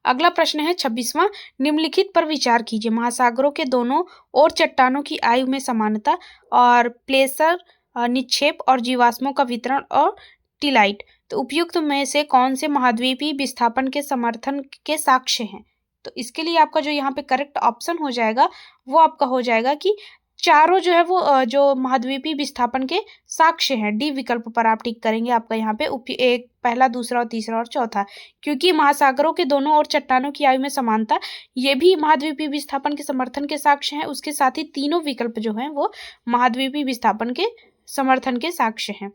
अगला प्रश्न है 26वां, निम्नलिखित पर विचार कीजिए। महासागरों के दोनों ओर चट्टानों की आयु में समानता और प्लेसर निक्षेप और जीवाश्मों का वितरण और टिलाइट, तो उपयुक्त में से कौन से महाद्वीपीय विस्थापन के समर्थन के साक्ष्य हैं। तो इसके लिए आपका जो यहाँ पे करेक्ट ऑप्शन हो जाएगा वो आपका हो जाएगा कि चारों जो है वो जो महाद्वीपीय विस्थापन के साक्ष्य हैं। डी विकल्प पर आप टिक करेंगे। आपका यहाँ पे एक पहला, दूसरा और तीसरा और चौथा, क्योंकि महासागरों के दोनों ओर चट्टानों की आयु में समानता ये भी महाद्वीपीय विस्थापन के समर्थन के साक्ष्य हैं। उसके साथ ही तीनों विकल्प जो हैं वो महाद्वीपीय विस्थापन के समर्थन के साक्ष्य हैं।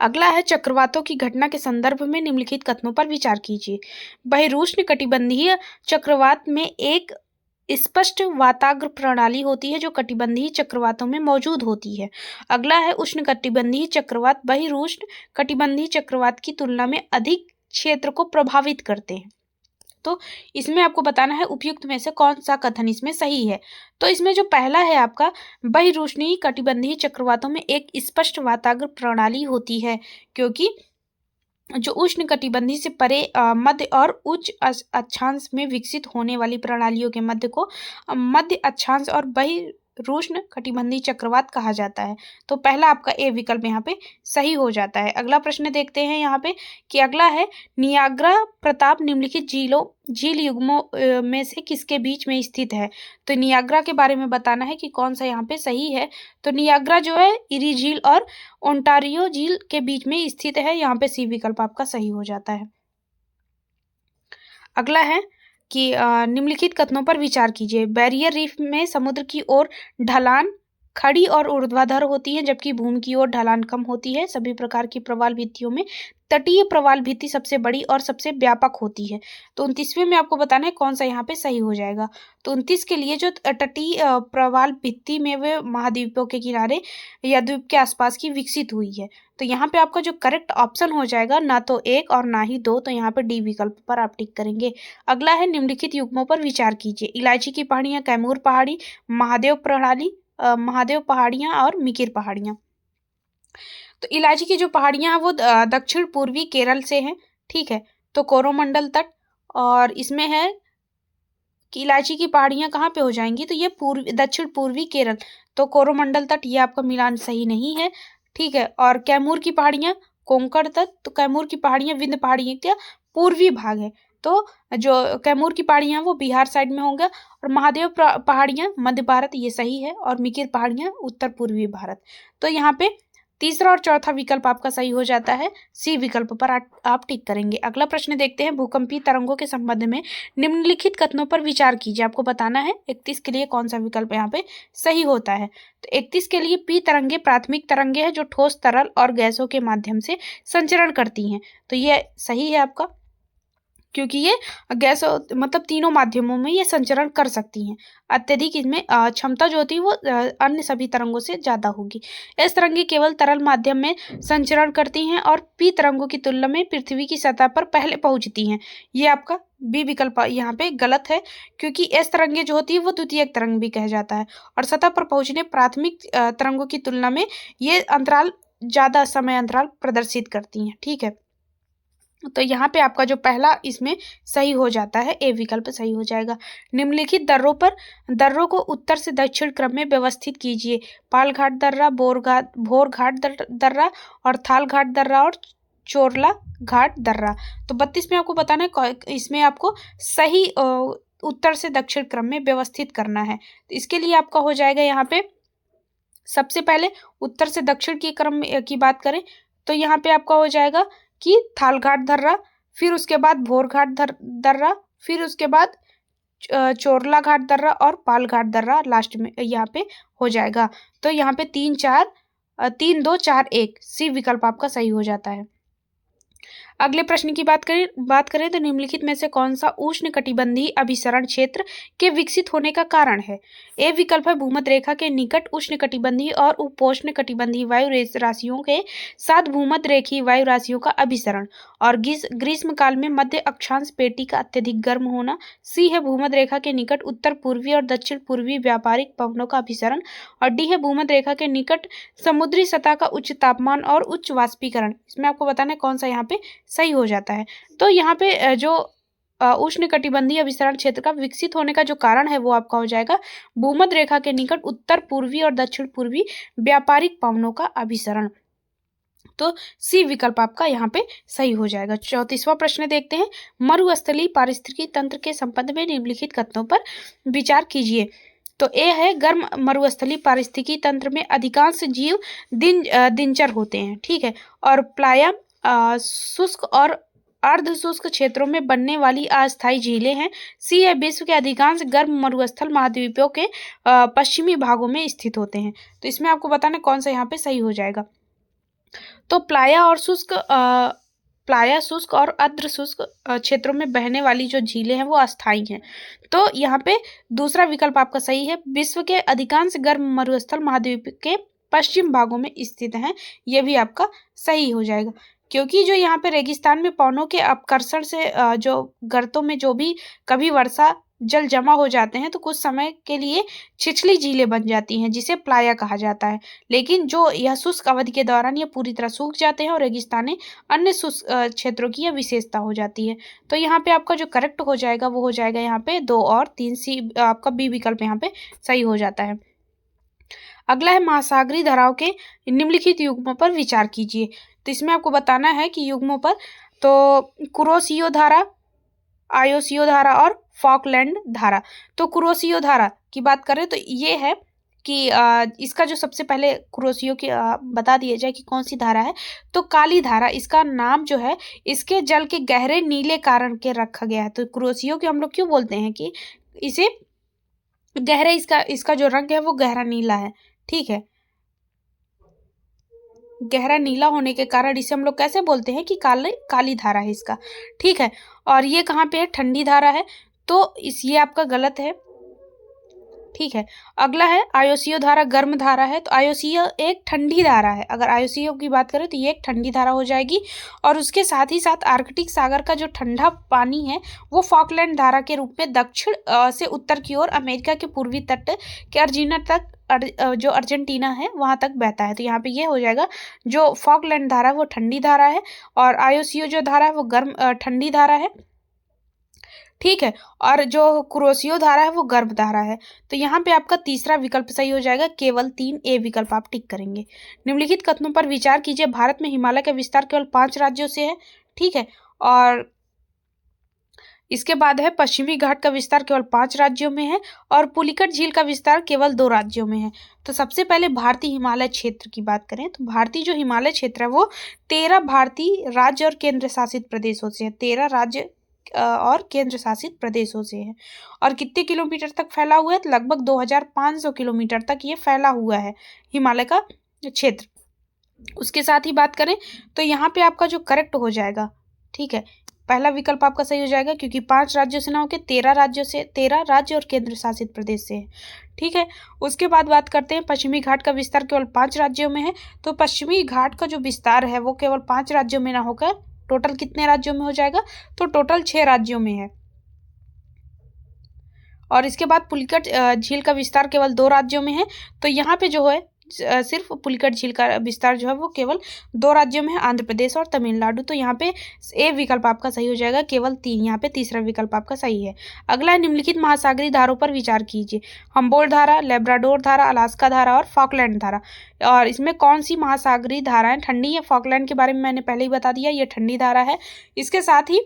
अगला है चक्रवातों की घटना के संदर्भ में निम्नलिखित कथनों पर विचार कीजिए। बहिरुष्ण कटिबंधीय चक्रवात में एक स्पष्ट वाताग्र प्रणाली होती है जो कटिबंधीय चक्रवातों में मौजूद होती है। अगला है उष्ण कटिबंधीय चक्रवात बहिरुष्ण कटिबंधीय चक्रवात की तुलना में अधिक क्षेत्र को प्रभावित करते हैं। तो इसमें आपको बताना है उपयुक्त में से कौन सा कथन इसमें सही है। तो इसमें जो पहला है आपका, बहिरुष्णीय कटिबंधीय चक्रवातों में एक स्पष्ट वाताग्र प्रणाली होती है, क्योंकि जो उष्ण कटिबंधीय से परे मध्य और उच्च अक्षांश में विकसित होने वाली प्रणालियों के मध्य को मध्य अक्षांश और बहिरुष्ण कटिबंधीय चक्रवात कहा जाता है। तो पहला आपका ए विकल्प यहाँ पे सही हो जाता है। अगला प्रश्न देखते हैं यहाँ पे कि अगला है नियाग्रा प्रताप निम्नलिखित झील युग्मों में से किसके बीच में स्थित है। तो नियाग्रा के बारे में बताना है कि कौन सा यहाँ पे सही है। तो नियाग्रा जो है इरी झील और ओंटारियो झील के बीच में स्थित है। यहाँ पे सी विकल्प आपका सही हो जाता है। अगला है कि निम्नलिखित कथनों पर विचार कीजिए। बैरियर रीफ में समुद्र की ओर ढलान खड़ी और ऊर्ध्वाधर होती है, जबकि भूमि की ओर ढलान कम होती है। सभी प्रकार की प्रवाल भित्तियों में तटीय प्रवाल भित्ति सबसे बड़ी और सबसे व्यापक होती है। तो 29वें में आपको बताना है कौन सा यहाँ पे सही हो जाएगा। तो 29 के लिए जो तटीय प्रवाल भित्ति में वे महाद्वीपों के किनारे या द्वीप के आसपास की विकसित हुई है। तो यहाँ पे आपका जो करेक्ट ऑप्शन हो जाएगा ना तो 1 और ना ही 2, तो यहाँ पे डी विकल्प पर आप टिक करेंगे। अगला है निम्नलिखित युग्मों पर विचार कीजिए। इलायची की पहाड़ियां, कैमूर पहाड़ी, महादेव पहाड़ियां और मिकिर पहाड़ियां। तो इलायची की जो पहाड़ियां हैं वो दक्षिण पूर्वी केरल से हैं, ठीक है। तो कोरोमंडल तट, और इसमें है कि इलायची की पहाड़ियां कहाँ पे हो जाएंगी, तो ये दक्षिण पूर्वी केरल, तो कोरोमंडल तट, ये आपका मिलान सही नहीं है, ठीक है। और कैमूर की पहाड़ियां कोंकण तट, तो कैमूर की पहाड़ियां विंध्य पहाड़ियों का पूर्वी भाग है, तो जो कैमूर की पहाड़ियां वो बिहार साइड में होंगे। और महादेव पहाड़ियां मध्य भारत, ये सही है। और मिकिर पहाड़ियां उत्तर पूर्वी भारत। तो यहाँ पे तीसरा और चौथा विकल्प आपका सही हो जाता है। सी विकल्प पर आप टिक करेंगे। अगला प्रश्न देखते हैं। भूकंपीय तरंगों के संबंध में निम्नलिखित कथनों पर विचार कीजिए। आपको बताना है 31 के लिए कौन सा विकल्प यहाँ पे सही होता है। तो 31 के लिए पी तरंगे प्राथमिक तरंगे हैं जो ठोस, तरल और गैसों के माध्यम से संचरण करती हैं। तो ये सही है आपका, क्योंकि ये गैस मतलब तीनों माध्यमों में ये संचरण कर सकती हैं। अत्यधिक इसमें क्षमता जो होती है वो अन्य सभी तरंगों से ज़्यादा होगी। एस तरंगे केवल तरल माध्यम में संचरण करती हैं और पी तरंगों की तुलना में पृथ्वी की सतह पर पहले पहुंचती हैं। ये आपका बी विकल्प यहाँ पे गलत है, क्योंकि एस तरंगे जो होती है वो द्वितीयक तरंग भी कहा जाता है, और सतह पर पहुंचने प्राथमिक तरंगों की तुलना में ये अंतराल ज़्यादा समय अंतराल प्रदर्शित करती हैं, ठीक है। तो यहाँ पे आपका जो पहला इसमें सही हो जाता है, ए विकल्प सही हो जाएगा। निम्नलिखित दर्रों को उत्तर से दक्षिण क्रम में व्यवस्थित कीजिए। पालघाट दर्रा, भोरघाट दर्रा और थालघाट दर्रा और चोरला घाट दर्रा। तो 32 में आपको बताना है इसमें आपको सही उत्तर से दक्षिण क्रम में व्यवस्थित करना है। तो इसके लिए आपका हो जाएगा यहाँ पे सबसे पहले उत्तर से दक्षिण की क्रम की बात करें तो यहाँ पे आपका हो जाएगा कि थालघाट दर्रा, फिर उसके बाद भोरघाट दर्रा, फिर उसके बाद चोरला घाट दर्रा और पालघाट दर्रा लास्ट में यहाँ पे हो जाएगा। तो यहाँ पे 3 2 4 1 सी विकल्प आपका सही हो जाता है। अगले प्रश्न की बात करें तो निम्नलिखित में से कौन सा उष्ण कटिबंधीय अभिसरण क्षेत्र के विकसित होने का कारण है। ए विकल्प है भूमध्य रेखा के निकट उष्ण कटिबंधीय और उपोष्ण कटिबंधीय वायु राशियों के साथ भूमध्य रेखीय वायु राशियों का अभिसरण और ग्रीष्म काल में मध्य अक्षांश पेटी का अत्यधिक गर्म होना। सी है भूमध्य रेखा के निकट उत्तर पूर्वी और दक्षिण पूर्वी व्यापारिक पवनों का अभिसरण। और डी है भूमध्य रेखा के निकट समुद्री सतह का उच्च तापमान और उच्च वाष्पीकरण। इसमें आपको बताना है कौन सा यहाँ पे सही हो जाता है। तो यहाँ पे जो उष्ण कटिबंधीय अभिसरण क्षेत्र का विकसित होने का जो कारण है वो आपका हो जाएगा भूमध्य रेखा के निकट उत्तर पूर्वी और दक्षिण पूर्वी व्यापारिक पवनों का अभिसरण। तो सी विकल्प आपका यहाँ पे सही हो जाएगा। 34वां प्रश्न देखते हैं। मरुस्थलीय पारिस्थितिकी तंत्र के संबंध में निम्नलिखित कथनों पर विचार कीजिए। तो ए है गर्म मरुस्थलीय पारिस्थितिकी तंत्र में अधिकांश जीव दिनचर होते हैं, ठीक है, और प्रायः शुष्क और अर्ध शुष्क क्षेत्रों में बनने वाली अस्थायी झीलें हैं। सी है विश्व के अधिकांश गर्म मरुस्थल महाद्वीपों के पश्चिमी भागों में स्थित होते हैं। तो इसमें आपको बताना कौन सा यहाँ पे सही हो जाएगा। तो प्लाया शुष्क और अर्ध शुष्क क्षेत्रों में बहने वाली जो झीलें हैं वो अस्थायी हैं। तो यहाँ पे दूसरा विकल्प आपका सही है। विश्व के अधिकांश गर्म मरुस्थल महाद्वीप के पश्चिम भागों में स्थित हैं, ये भी आपका सही हो जाएगा। क्योंकि जो यहाँ पे रेगिस्तान में पवनों के अपकर्षण से जो गर्तों में जो भी कभी वर्षा जल जमा हो जाते हैं तो कुछ समय के लिए छिछली झीलें बन जाती हैं, जिसे प्लाया कहा जाता है। लेकिन जो यह शुष्क अवधि के दौरान ये पूरी तरह सूख जाते हैं और रेगिस्तानी अन्य शुष्क क्षेत्रों की यह विशेषता हो जाती है। तो यहाँ पे आपका जो करेक्ट हो जाएगा वो हो जाएगा यहाँ पे 2 और 3 सी, आपका बी विकल्प यहाँ पे सही हो जाता है। अगला है महासागरीय धाराओं के निम्नलिखित युग्मों पर विचार कीजिए। तो इसमें आपको बताना है कि युग्मों पर, तो कुरोशियो धारा, आयोसियो धारा और फॉकलैंड धारा। तो कुरोशियो धारा की बात करें तो ये है कि इसका जो सबसे पहले कुरोशियो की बता दिया जाए कि कौन सी धारा है। तो काली धारा, इसका नाम जो है इसके जल के गहरे नीले कारण के रखा गया है। तो कुरोशियो की हम लोग क्यों बोलते हैं कि इसे गहरे, इसका जो रंग है वो गहरा नीला है। ठीक है, गहरा नीला होने के कारण इसे हम लोग कैसे बोलते हैं कि काली धारा है इसका। ठीक है, और ये कहाँ पे है, ठंडी धारा है, तो ये आपका गलत है। ठीक है, अगला है आयोसियो धारा, गर्म धारा है। तो आयोसियो एक ठंडी धारा है। अगर आयोसियो की बात करें तो ये एक ठंडी धारा हो जाएगी। और उसके साथ ही साथ आर्कटिक सागर का जो ठंडा पानी है वो फॉकलैंड धारा के रूप में दक्षिण से उत्तर की ओर अमेरिका के पूर्वी तट के अर्जिना तक, जो अर्जेंटीना है वहां तक बहता है। तो यहाँ पे ये हो जाएगा, जो फॉकलैंड धारा है वो ठंडी धारा है और आयोसियो जो धारा है वो गर्म ठंडी धारा है। ठीक है, और जो कुरोशियो धारा है वो गर्भ धारा है। तो यहाँ पे आपका तीसरा विकल्प सही हो जाएगा, केवल 3 ए विकल्प आप टिक करेंगे। निम्नलिखित कथनों पर विचार कीजिए। भारत में हिमालय का विस्तार केवल 5 राज्यों से है। ठीक है, और इसके बाद है पश्चिमी घाट का विस्तार केवल 5 राज्यों में है और पुलिकट झील का विस्तार केवल 2 राज्यों में है। तो सबसे पहले भारतीय हिमालय क्षेत्र की बात करें तो भारतीय जो हिमालय क्षेत्र है वो 13 भारतीय राज्य और केंद्र शासित प्रदेशों से है। 13 राज्य और केंद्र शासित प्रदेशों से है। और कितने किलोमीटर तक फैला हुआ है, तो लगभग 2500 किलोमीटर तक ये फैला हुआ है हिमालय का क्षेत्र। उसके साथ ही बात करें तो यहाँ पे आपका जो करेक्ट हो जाएगा, ठीक है, पहला विकल्प आपका सही हो जाएगा क्योंकि 5 राज्यों से ना होकर 13 राज्य और केंद्र शासित प्रदेश से है। ठीक है, उसके बाद बात करते हैं पश्चिमी घाट का विस्तार केवल 5 राज्यों में है। तो पश्चिमी घाट का जो विस्तार है वो केवल 5 राज्यों में ना होकर टोटल कितने राज्यों में हो जाएगा, तो टोटल 6 राज्यों में है। और इसके बाद पुलिकट झील का विस्तार केवल 2 राज्यों में है। तो यहाँ पे जो है सिर्फ पुलिकट झील का विस्तार जो है वो केवल 2 राज्यों में है, आंध्र प्रदेश और तमिलनाडु। तो यहाँ पे ए विकल्प आपका सही हो जाएगा, केवल 3, यहाँ पे तीसरा विकल्प आपका सही है। अगला है निम्नलिखित महासागरीय धाराओं पर विचार कीजिए। हम्बोल्ट धारा, लेब्राडोर धारा, अलास्का धारा और फॉकलैंड धारा। और इसमें कौन सी महासागरीय धारा है ठंडी है? फॉकलैंड के बारे में मैंने पहले ही बता दिया, ये ठंडी धारा है। इसके साथ ही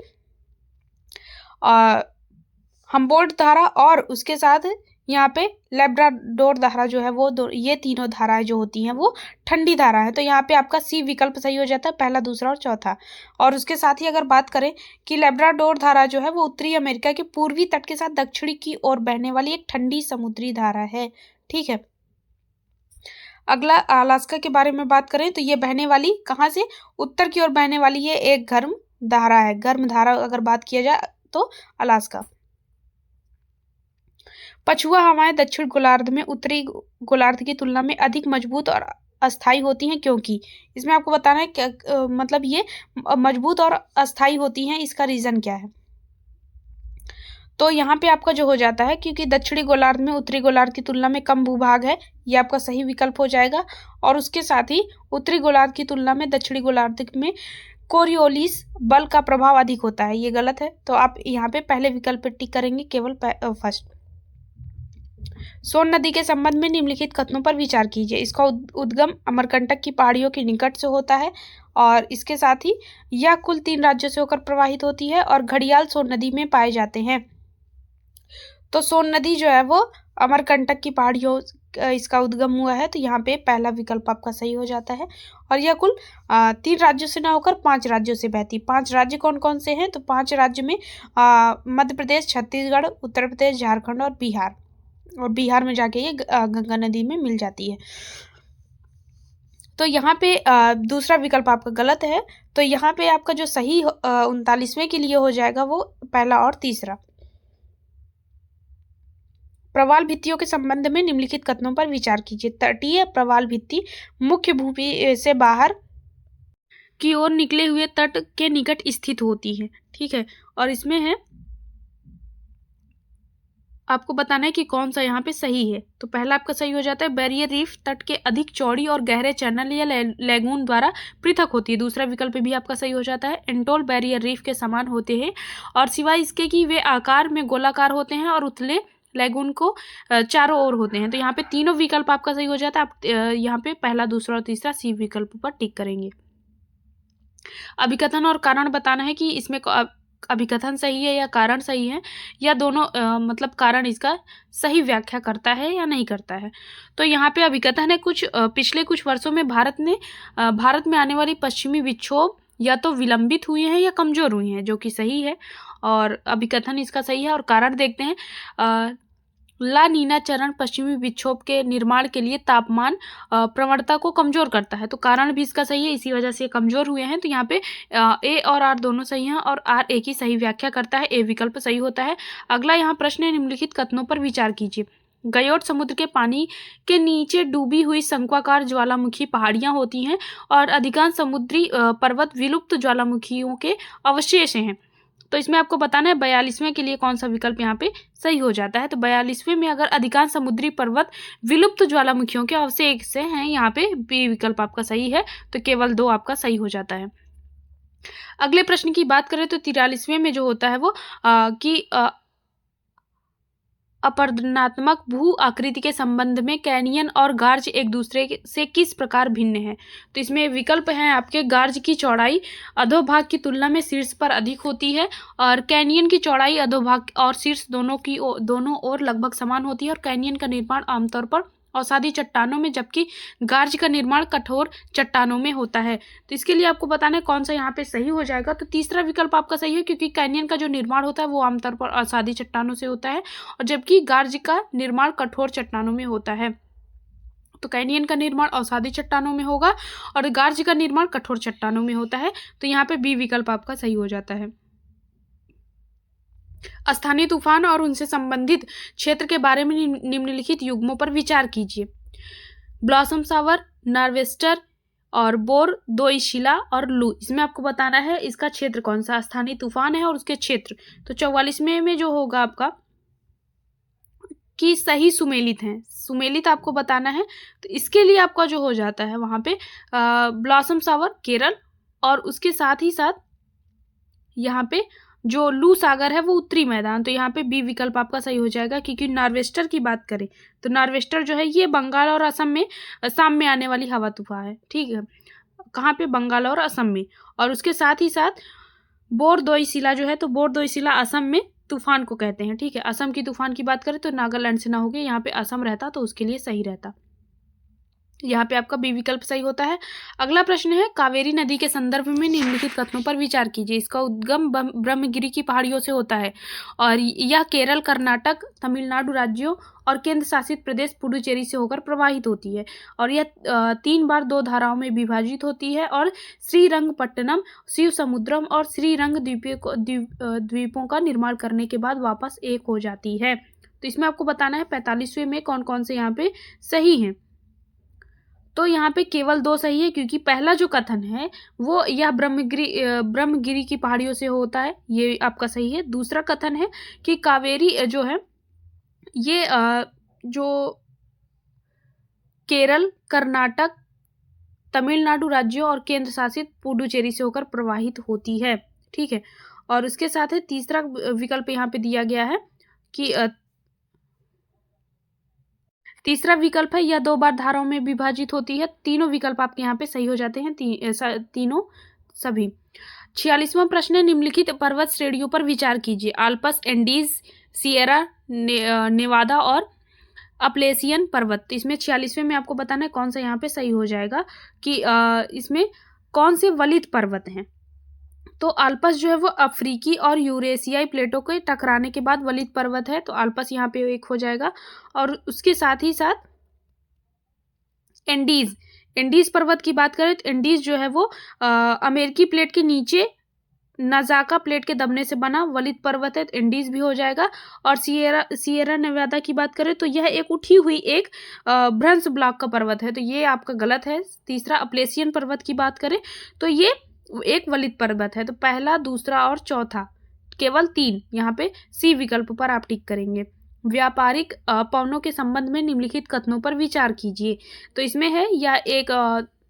हम्बोल्ट धारा और उसके साथ यहाँ पे लेब्राडोर धारा जो है वो ये तीनों धाराएं जो होती हैं वो ठंडी धारा है। तो यहाँ पे आपका सी विकल्प सही हो जाता है, पहला, दूसरा और चौथा। और उसके साथ ही अगर बात करें कि लेब्राडोर धारा जो है वो उत्तरी अमेरिका के पूर्वी तट के साथ दक्षिणी की ओर बहने वाली एक ठंडी समुद्री धारा है। ठीक है, अगला अलास्का के बारे में बात करें तो ये बहने वाली कहाँ से, उत्तर की ओर बहने वाली ये एक गर्म धारा है। गर्म धारा अगर बात किया जाए तो अलास्का। पछुआ हवाएं दक्षिण गोलार्ध में उत्तरी गोलार्ध की तुलना में अधिक मजबूत और अस्थायी होती हैं, क्योंकि इसमें आपको बताना है क्या मतलब ये मजबूत और अस्थायी होती हैं, इसका रीजन क्या है। तो यहाँ पे आपका जो हो जाता है क्योंकि दक्षिणी गोलार्ध में उत्तरी गोलार्ध की तुलना में कम भूभाग है, ये आपका सही विकल्प हो जाएगा। और उसके साथ ही उत्तरी गोलार्ध की तुलना में दक्षिणी गोलार्ध में कोरियोलिस बल का प्रभाव अधिक होता है, ये गलत है। तो आप यहाँ पे पहले विकल्प पे टिक करेंगे, केवल फर्स्ट। सोन नदी के संबंध में निम्नलिखित कथनों पर विचार कीजिए। इसका उद्गम अमरकंटक की पहाड़ियों के निकट से होता है और इसके साथ ही यह कुल 3 राज्यों से होकर प्रवाहित होती है और घड़ियाल सोन नदी में पाए जाते हैं। तो सोन नदी जो है वो अमरकंटक की पहाड़ियों इसका उद्गम हुआ है। तो यहाँ पे पहला विकल्प आपका सही हो जाता है। और यह कुल 3 राज्यों से ना होकर 5 राज्यों से बहती। 5 राज्य कौन कौन से हैं, तो 5 राज्य में मध्य प्रदेश, छत्तीसगढ़, उत्तर प्रदेश, झारखंड और बिहार। और बिहार में जाके ये गंगा नदी में मिल जाती है। तो यहाँ पे दूसरा विकल्प आपका गलत है। तो यहाँ पे आपका जो सही 39वें के लिए हो जाएगा वो पहला और तीसरा। प्रवाल भित्तियों के संबंध में निम्नलिखित कथनों पर विचार कीजिए। तटीय प्रवाल भित्ति मुख्य भूमि से बाहर की ओर निकले हुए तट के निकट स्थित होती है। ठीक है, और इसमें है आपको बताना है कि कौन सा यहाँ पे सही है। तो पहला आपका सही हो जाता है बैरियर रीफ तट के अधिक चौड़ी और गहरे चैनल या लैगून द्वारा पृथक होती है। दूसरा विकल्प भी आपका सही हो जाता है एंटोल बैरियर रीफ के समान होते हैं और सिवाय इसके कि वे आकार में गोलाकार होते हैं और उथले लैगून को चारों ओर होते हैं। तो यहाँ पे तीनों विकल्प आपका सही हो जाता है। आप यहाँ पे पहला, दूसरा और तीसरा सी विकल्प पर टिक करेंगे। अभिकथन और कारण बताना है कि इसमें अभिकथन सही है या कारण सही है, या दोनों मतलब कारण इसका सही व्याख्या करता है या नहीं करता है। तो यहाँ पे अभिकथन है पिछले कुछ वर्षों में भारत में आने वाली पश्चिमी विक्षोभ या तो विलंबित हुए हैं या कमजोर हुई हैं, जो कि सही है, और अभिकथन इसका सही है। और कारण देखते हैं, ला नीना चरण पश्चिमी विक्षोभ के निर्माण के लिए तापमान प्रवणता को कमजोर करता है। तो कारण भी इसका सही है, इसी वजह से कमजोर हुए हैं। तो यहाँ पे ए और आर दोनों सही हैं और आर ए की सही व्याख्या करता है, ए विकल्प सही होता है। अगला यहाँ प्रश्न है, निम्नलिखित कथनों पर विचार कीजिए। गयोट समुद्र के पानी के नीचे डूबी हुई शंक्वाकार ज्वालामुखी पहाड़ियां होती हैं और अधिकांश समुद्री पर्वत विलुप्त ज्वालामुखियों के अवशेष हैं। तो इसमें आपको बताना है 42वें के लिए कौन सा विकल्प यहाँ पे सही हो जाता है। तो 42वें में अगर अधिकांश समुद्री पर्वत विलुप्त ज्वालामुखियों के अवशेष से हैं, यहाँ पे बी विकल्प आपका सही है, तो केवल 2 आपका सही हो जाता है। अगले प्रश्न की बात करें तो 43वें में जो होता है वो कि अपरदनात्मक भू आकृति के संबंध में कैनियन और गार्ज एक दूसरे से किस प्रकार भिन्न है। तो इसमें विकल्प हैं आपके, गार्ज की चौड़ाई अधोभाग की तुलना में शीर्ष पर अधिक होती है और कैनियन की चौड़ाई अधोभाग और शीर्ष दोनों ओर लगभग समान होती है और कैनियन का निर्माण आमतौर पर अवसादी चट्टानों में जबकि गार्ज का निर्माण कठोर चट्टानों में होता है। तो इसके लिए आपको बताना है कौन सा यहाँ पे सही हो जाएगा। तो तीसरा विकल्प आपका सही है, क्योंकि कैनियन का जो निर्माण होता है वो आमतौर पर अवसादी चट्टानों से होता है और जबकि गार्ज का निर्माण कठोर चट्टानों में होता है। तो कैनियन का निर्माण अवसादी चट्टानों में होगा और गार्ज का निर्माण कठोर चट्टानों में होता है। तो यहाँ पे बी विकल्प आपका सही हो जाता है। स्थानीय तूफान और उनसे संबंधित क्षेत्र के बारे में निम्नलिखित युग्मों पर विचार कीजिए। ब्लॉसम शावर, नॉर्वेस्टर और बोर दोइशिला और लू। इसमें आपको बताना है इसका क्षेत्र कौन सा स्थानीय तूफान है और उसके क्षेत्र। तो 44वें में जो होगा आपका कि सही सुमेलित हैं, सुमेलित आपको बताना है। तो इसके लिए आपका जो हो जाता है वहां पे ब्लॉसम शावर केरल और उसके साथ ही साथ यहाँ पे जो लू सागर है वो उत्तरी मैदान। तो यहाँ पे बी विकल्प आपका सही हो जाएगा, क्योंकि नॉर्वेस्टर की बात करें तो नॉर्वेस्टर जो है ये बंगाल और असम में शाम में आने वाली हवा तूफान है। ठीक है, कहाँ पे, बंगाल और असम में। और उसके साथ ही साथ बोरदोइशिला जो है, तो बोरदोइशिला असम में तूफान को कहते हैं। ठीक है, असम की तूफान की बात करें तो नागालैंड से ना होगी, यहाँ पे असम रहता तो उसके लिए सही रहता। यहाँ पे आपका बी विकल्प सही होता है। अगला प्रश्न है, कावेरी नदी के संदर्भ में निम्नलिखित कथनों पर विचार कीजिए। इसका उद्गम ब्रह्मगिरी की पहाड़ियों से होता है और यह केरल, कर्नाटक, तमिलनाडु राज्यों और केंद्र शासित प्रदेश पुडुचेरी से होकर प्रवाहित होती है और यह 3 बार 2 धाराओं में विभाजित होती है और श्रीरंगपट्टनम, शिव समुद्रम और श्रीरंग द्वीपों का निर्माण करने के बाद वापस एक हो जाती है। तो इसमें आपको बताना है 45वें में कौन कौन से यहाँ पे सही हैं। तो यहाँ पे केवल 2 सही है, क्योंकि पहला जो कथन है वो यह ब्रह्मगिरी की पहाड़ियों से होता है, ये आपका सही है। दूसरा कथन है कि कावेरी जो है ये जो केरल, कर्नाटक, तमिलनाडु राज्यों और केंद्र शासित पुडुचेरी से होकर प्रवाहित होती है। ठीक है, और उसके साथ ही तीसरा विकल्प यहाँ पे दिया गया है कि तीसरा विकल्प है यह 2 बार धाराओं में विभाजित होती है। तीनों विकल्प आपके यहाँ पे सही हो जाते हैं, तीनों सभी। 46वां प्रश्न है, निम्नलिखित पर्वत श्रेणियों पर विचार कीजिए। आल्पस, एंडीज, सिएरा नेवादा और अपलेसियन पर्वत। तो इसमें 46वें में आपको बताना है कौन सा यहाँ पे सही हो जाएगा कि इसमें कौन से वलित पर्वत हैं। तो आल्पस जो है वो अफ्रीकी और यूरेशियाई प्लेटों के टकराने के बाद वलित पर्वत है, तो आल्पस यहाँ पे एक हो जाएगा। और उसके साथ ही साथ इंडीज पर्वत की बात करें तो इंडीज जो है वो अमेरिकी प्लेट के नीचे नजाका प्लेट के दबने से बना वलित पर्वत है, तो इंडीज भी हो जाएगा। और सिएरा नेवादा की बात करें तो यह एक उठी हुई एक भ्रंश ब्लॉक का पर्वत है, तो ये आपका गलत है। तीसरा अपलेशियन पर्वत की बात करें तो ये एक वलित पर्वत है, तो पहला, दूसरा और चौथा, केवल 3 यहाँ पे सी विकल्प पर आप टिक करेंगे। व्यापारिक पवनों के संबंध में निम्नलिखित कथनों पर विचार कीजिए। तो इसमें है या एक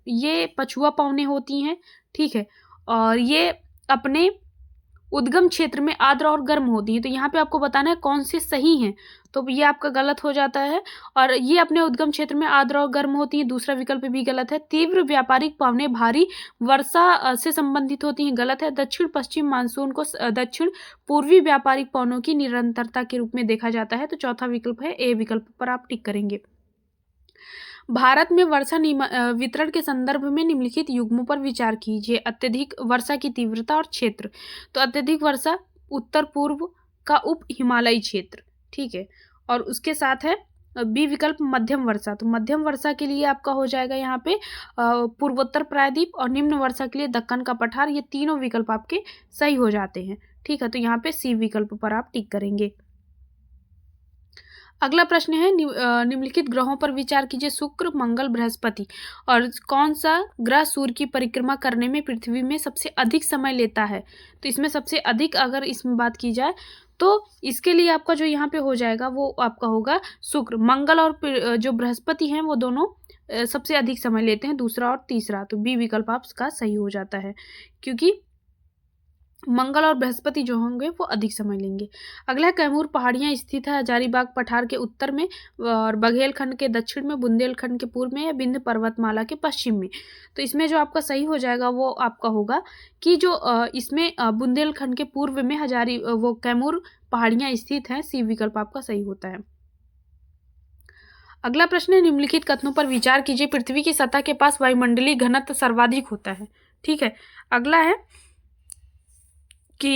ये पछुआ पवनें होती हैं, ठीक है, और ये अपने उद्गम क्षेत्र में आर्द्र और गर्म होती हैं, तो यहाँ पे आपको बताना है कौन से सही हैं, तो ये आपका गलत हो जाता है। और ये अपने उद्गम क्षेत्र में आर्द्र और गर्म होती हैं, दूसरा विकल्प भी गलत है। तीव्र व्यापारिक पवनें भारी वर्षा से संबंधित होती हैं, गलत है। दक्षिण पश्चिम मानसून को दक्षिण पूर्वी व्यापारिक पवनों की निरंतरता के रूप में देखा जाता है, तो चौथा विकल्प है ए विकल्प पर आप टिक करेंगे। भारत में वर्षा वितरण के संदर्भ में निम्नलिखित युग्मों पर विचार कीजिए। अत्यधिक वर्षा की तीव्रता और क्षेत्र, तो अत्यधिक वर्षा उत्तर पूर्व का उप हिमालयी क्षेत्र, ठीक है, और उसके साथ है बी विकल्प मध्यम वर्षा, तो मध्यम वर्षा के लिए आपका हो जाएगा यहाँ पे पूर्वोत्तर प्रायद्वीप, और निम्न वर्षा के लिए दक्कन का पठार, ये तीनों विकल्प आपके सही हो जाते हैं, ठीक है, तो यहाँ पे सी विकल्प पर आप टिक करेंगे। अगला प्रश्न है निम्नलिखित ग्रहों पर विचार कीजिए। शुक्र, मंगल, बृहस्पति, और कौन सा ग्रह सूर्य की परिक्रमा करने में पृथ्वी में सबसे अधिक समय लेता है, तो इसमें सबसे अधिक अगर इसमें बात की जाए तो इसके लिए आपका जो यहाँ पे हो जाएगा वो आपका होगा शुक्र। मंगल और जो बृहस्पति हैं वो दोनों सबसे अधिक समय लेते हैं, दूसरा और तीसरा, तो बी विकल्प आपका सही हो जाता है, क्योंकि मंगल और बृहस्पति जो होंगे वो अधिक समय लेंगे। अगला है कैमूर पहाड़ियाँ स्थित है हजारीबाग पठार के उत्तर में और बघेलखंड के दक्षिण में, बुंदेलखंड के पूर्व में या विंध्य पर्वतमाला के पश्चिम में, तो इसमें जो आपका सही हो जाएगा वो आपका होगा कि जो इसमें बुंदेलखंड के पूर्व में वो कैमूर पहाड़ियाँ स्थित हैं, सी विकल्प आपका सही होता है। अगला प्रश्न है निम्नलिखित कथनों पर विचार कीजिए। पृथ्वी की सतह के पास वायुमंडलीय घनत्व सर्वाधिक होता है, ठीक है। अगला है कि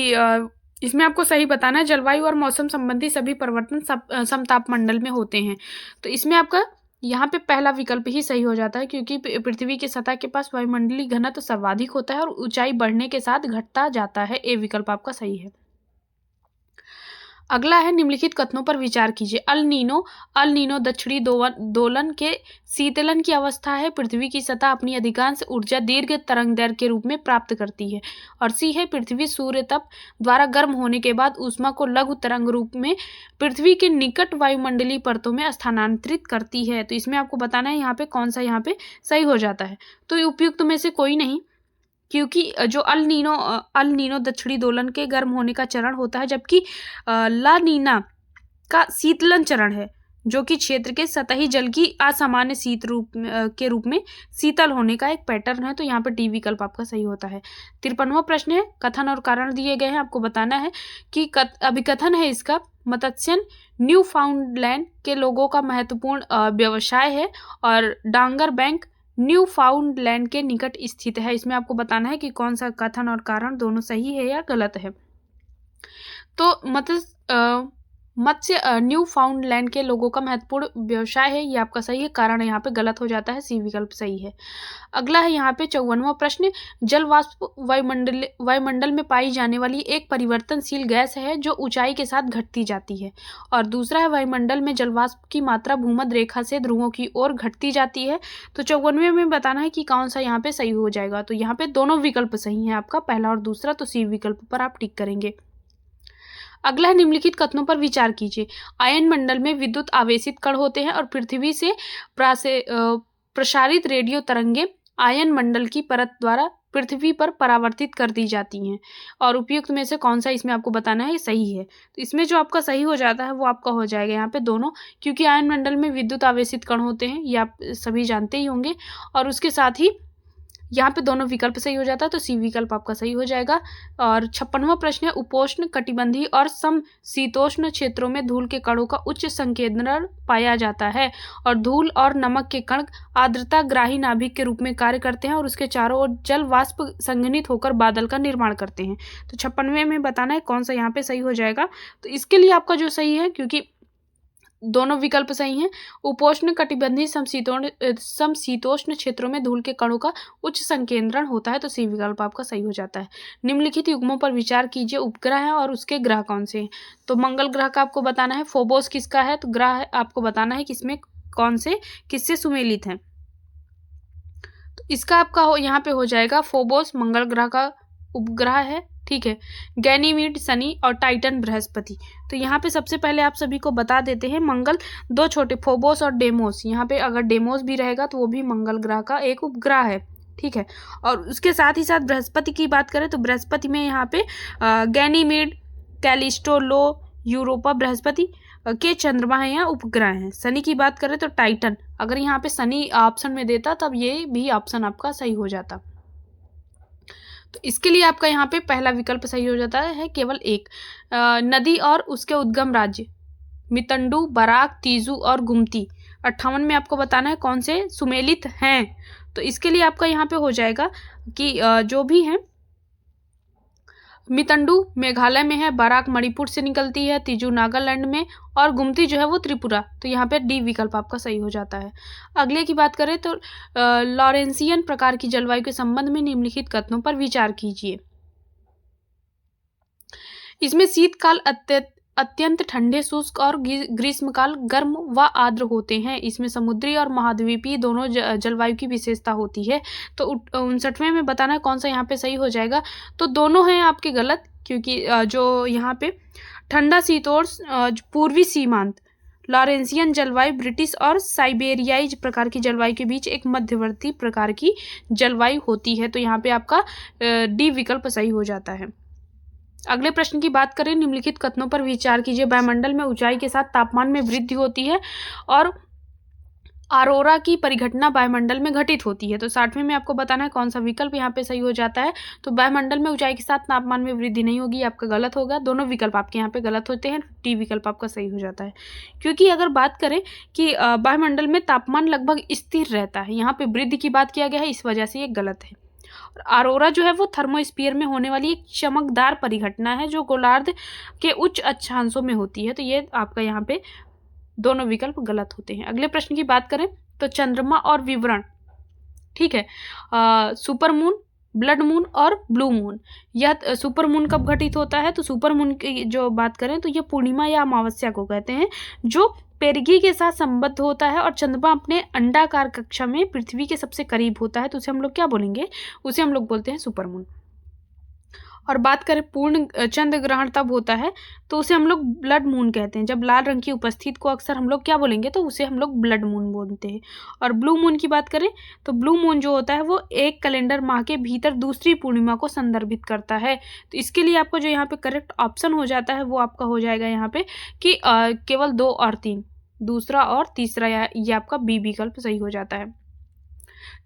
इसमें आपको सही बताना है जलवायु और मौसम संबंधी सभी परिवर्तन समतापमंडल में होते हैं, तो इसमें आपका यहाँ पे पहला विकल्प ही सही हो जाता है, क्योंकि पृथ्वी की सतह के पास वायुमंडलीय घनत्व सर्वाधिक होता है और ऊंचाई बढ़ने के साथ घटता जाता है, ए विकल्प आपका सही है। अगला है निम्नलिखित कथनों पर विचार कीजिए। अल नीनो दक्षिणी दोलन के शीतलन की अवस्था है। पृथ्वी की सतह अपनी अधिकांश ऊर्जा दीर्घ तरंगदैर्घ्य के रूप में प्राप्त करती है। और सी है पृथ्वी सूर्य तप द्वारा गर्म होने के बाद ऊष्मा को लघु तरंग रूप में पृथ्वी के निकट वायुमंडलीय परतों में स्थानांतरित करती है, तो इसमें आपको बताना है यहाँ पे कौन सा यहाँ पे सही हो जाता है, तो उपयुक्त में से कोई नहीं, क्योंकि जो अल नीनो दक्षिणी दोलन के गर्म होने का चरण होता है, जबकि ला नीना का शीतलन चरण है, जो कि क्षेत्र के सतही जल की असामान्य के रूप में शीतल होने का एक पैटर्न है, तो यहाँ पर डी विकल्प आपका सही होता है। 53वां प्रश्न है कथन और कारण दिए गए हैं, आपको बताना है कि अभिकथन है इसका मत्स्यन न्यू फाउंडलैंड के लोगों का महत्वपूर्ण व्यवसाय है और डांगर बैंक न्यू फाउंडलैंड के निकट स्थित है। इसमें आपको बताना है कि कौन सा कथन और कारण दोनों सही है या गलत है। तो मत्स्य न्यू फाउंडलैंड के लोगों का महत्वपूर्ण व्यवसाय है, ये आपका सही है, कारण यहाँ पे गलत हो जाता है, सी विकल्प सही है। अगला है यहाँ पे 54वां प्रश्न, जल वाष्प वायुमंडल में पाई जाने वाली एक परिवर्तनशील गैस है जो ऊंचाई के साथ घटती जाती है, और दूसरा है वायुमंडल में जल वाष्प की मात्रा भूमध्य रेखा से ध्रुवों की ओर घटती जाती है। तो 54वें में बताना है कि कौन सा यहाँ पे सही हो जाएगा, तो यहाँ पे दोनों विकल्प सही है आपका, पहला और दूसरा, तो सी विकल्प पर आप टिक करेंगे। अगला है निम्नलिखित कथनों पर विचार कीजिए। आयन मंडल में विद्युत आवेशित कण होते हैं और पृथ्वी से प्रसारित रेडियो तरंगे आयन मंडल की परत द्वारा पृथ्वी पर परावर्तित कर दी जाती हैं, और उपयुक्त में से कौन सा इसमें आपको बताना है सही है, तो इसमें जो आपका सही हो जाता है वो आपका हो जाएगा यहाँ पे दोनों, क्योंकि आयन मंडल में विद्युत आवेशित कण होते हैं, ये आप सभी जानते ही होंगे, और उसके साथ ही यहाँ पे दोनों विकल्प सही हो जाता है, तो सी विकल्प आपका सही हो जाएगा। और 56वां प्रश्न है उपोष्ण कटिबंधीय और समशीतोष्ण क्षेत्रों में धूल के कणों का उच्च संकेंद्रण पाया जाता है, और धूल और नमक के कण आर्द्रता ग्राही नाभिक के रूप में कार्य करते हैं और उसके चारों ओर जल वाष्प संघनित होकर बादल का निर्माण करते हैं। तो 56वें में बताना है कौन सा यहाँ पे सही हो जाएगा, तो इसके लिए आपका जो सही है, क्योंकि दोनों विकल्प सही हैं। उपोष्ण कटिबंधीय समशीतोष्ण क्षेत्रों में धूल के कणों का उच्च संकेंद्रण होता है, तो सी विकल्प आपका सही हो जाता है। निम्नलिखित युग्मों पर विचार कीजिए, उपग्रह है और उसके ग्रह कौन से हैं। तो मंगल ग्रह का आपको बताना है। फोबोस किसका है, तो ग्रह आपको बताना है किसमें कौन से किससे सुमेलित हैं। तो इसका आपका यहाँ पे हो जाएगा फोबोस मंगल ग्रह का उपग्रह है, ठीक है। गैनीमीड शनि और टाइटन बृहस्पति। तो यहाँ पे सबसे पहले आप सभी को बता देते हैं, मंगल दो छोटे फोबोस और डेमोस, यहाँ पे अगर डेमोस भी रहेगा तो वो भी मंगल ग्रह का एक उपग्रह है, ठीक है। और उसके साथ ही साथ बृहस्पति की बात करें तो बृहस्पति में यहाँ पे गैनीमीड, कैलिस्टो, लो, यूरोपा बृहस्पति के चंद्रमा है, यहाँ उपग्रह हैं। शनि की बात करें तो टाइटन, अगर यहाँ पे शनि ऑप्शन में देता तब ये भी ऑप्शन आपका सही हो जाता। तो इसके लिए आपका यहाँ पे पहला विकल्प सही हो जाता है, केवल एक। नदी और उसके उद्गम राज्य मितंडू, बराक, तीजू और गुमती 58 में आपको बताना है कौन से सुमेलित हैं। तो इसके लिए आपका यहाँ पे हो जाएगा कि जो भी हैं, मितंडू मेघालय में है, बराक मणिपुर से निकलती है, तीजू नागालैंड में और गुमती जो है वो त्रिपुरा। तो यहाँ पे डी विकल्प आपका सही हो जाता है। अगले की बात करें तो लॉरेंसियन प्रकार की जलवायु के संबंध में निम्नलिखित कथनों पर विचार कीजिए। इसमें शीतकाल अत्यंत ठंडे, शुष्क और ग्रीष्मकाल गर्म व आर्द्र होते हैं। इसमें समुद्री और महाद्वीपीय दोनों जलवायु की विशेषता होती है। तो 59वें में बताना है कौन सा यहाँ पे सही हो जाएगा। तो दोनों हैं आपके गलत, क्योंकि जो यहाँ पे ठंडा शीतोष्ण पूर्वी सीमांत लॉरेंसियन जलवायु ब्रिटिश और साइबेरियाई प्रकार की जलवायु के बीच एक मध्यवर्ती प्रकार की जलवायु होती है। तो यहाँ पे आपका डी विकल्प सही हो जाता है। अगले प्रश्न की बात करें, निम्नलिखित कथनों पर विचार कीजिए। वायुमंडल में ऊंचाई के साथ तापमान में वृद्धि होती है और ऑरोरा की परिघटना वायुमंडल में घटित होती है। तो 60वें में आपको बताना है कौन सा विकल्प यहाँ पे सही हो जाता है। तो वायुमंडल में ऊंचाई के साथ तापमान में वृद्धि नहीं होगी, आपका गलत होगा। दोनों विकल्प आपके यहाँ पे गलत होते हैं, डी विकल्प आपका सही हो जाता है। क्योंकि अगर बात करें कि वायुमंडल में तापमान लगभग स्थिर रहता है, यहाँ पे वृद्धि की बात किया गया है, इस वजह से ये गलत है। ऑरोरा जो है वो थर्मोस्फीयर में होने वाली एक चमकदार परिघटना है जो गोलार्ध के उच्च अक्षांशों में होती है। तो ये आपका यहाँ पे दोनों विकल्प गलत होते हैं। अगले प्रश्न की बात करें तो चंद्रमा और विवरण, ठीक है। सुपर मून, ब्लड मून और ब्लू मून। यह सुपर मून कब घटित होता है, तो सुपर मून की जो बात करें तो ये पूर्णिमा या अमावस्या को कहते हैं, जो पेरिगी के साथ संबद्ध होता है और चंद्रमा अपने अंडाकार कक्षा में पृथ्वी के सबसे करीब होता है। तो उसे हम लोग क्या बोलेंगे, उसे हम लोग बोलते हैं सुपर मून। और बात करें पूर्ण चंद्र ग्रहण तब होता है तो उसे हम लोग ब्लड मून कहते हैं। जब लाल रंग की उपस्थिति को अक्सर हम लोग क्या बोलेंगे, तो उसे हम लोग ब्लड मून बोलते हैं। और ब्लू मून की बात करें तो ब्लू मून जो होता है वो एक कैलेंडर माह के भीतर दूसरी पूर्णिमा को संदर्भित करता है। तो इसके लिए आपको जो यहाँ पे करेक्ट ऑप्शन हो जाता है वो आपका हो जाएगा यहाँ पे कि केवल 2 और 3, दूसरा और तीसरा, ये आपका बी विकल्प सही हो जाता है।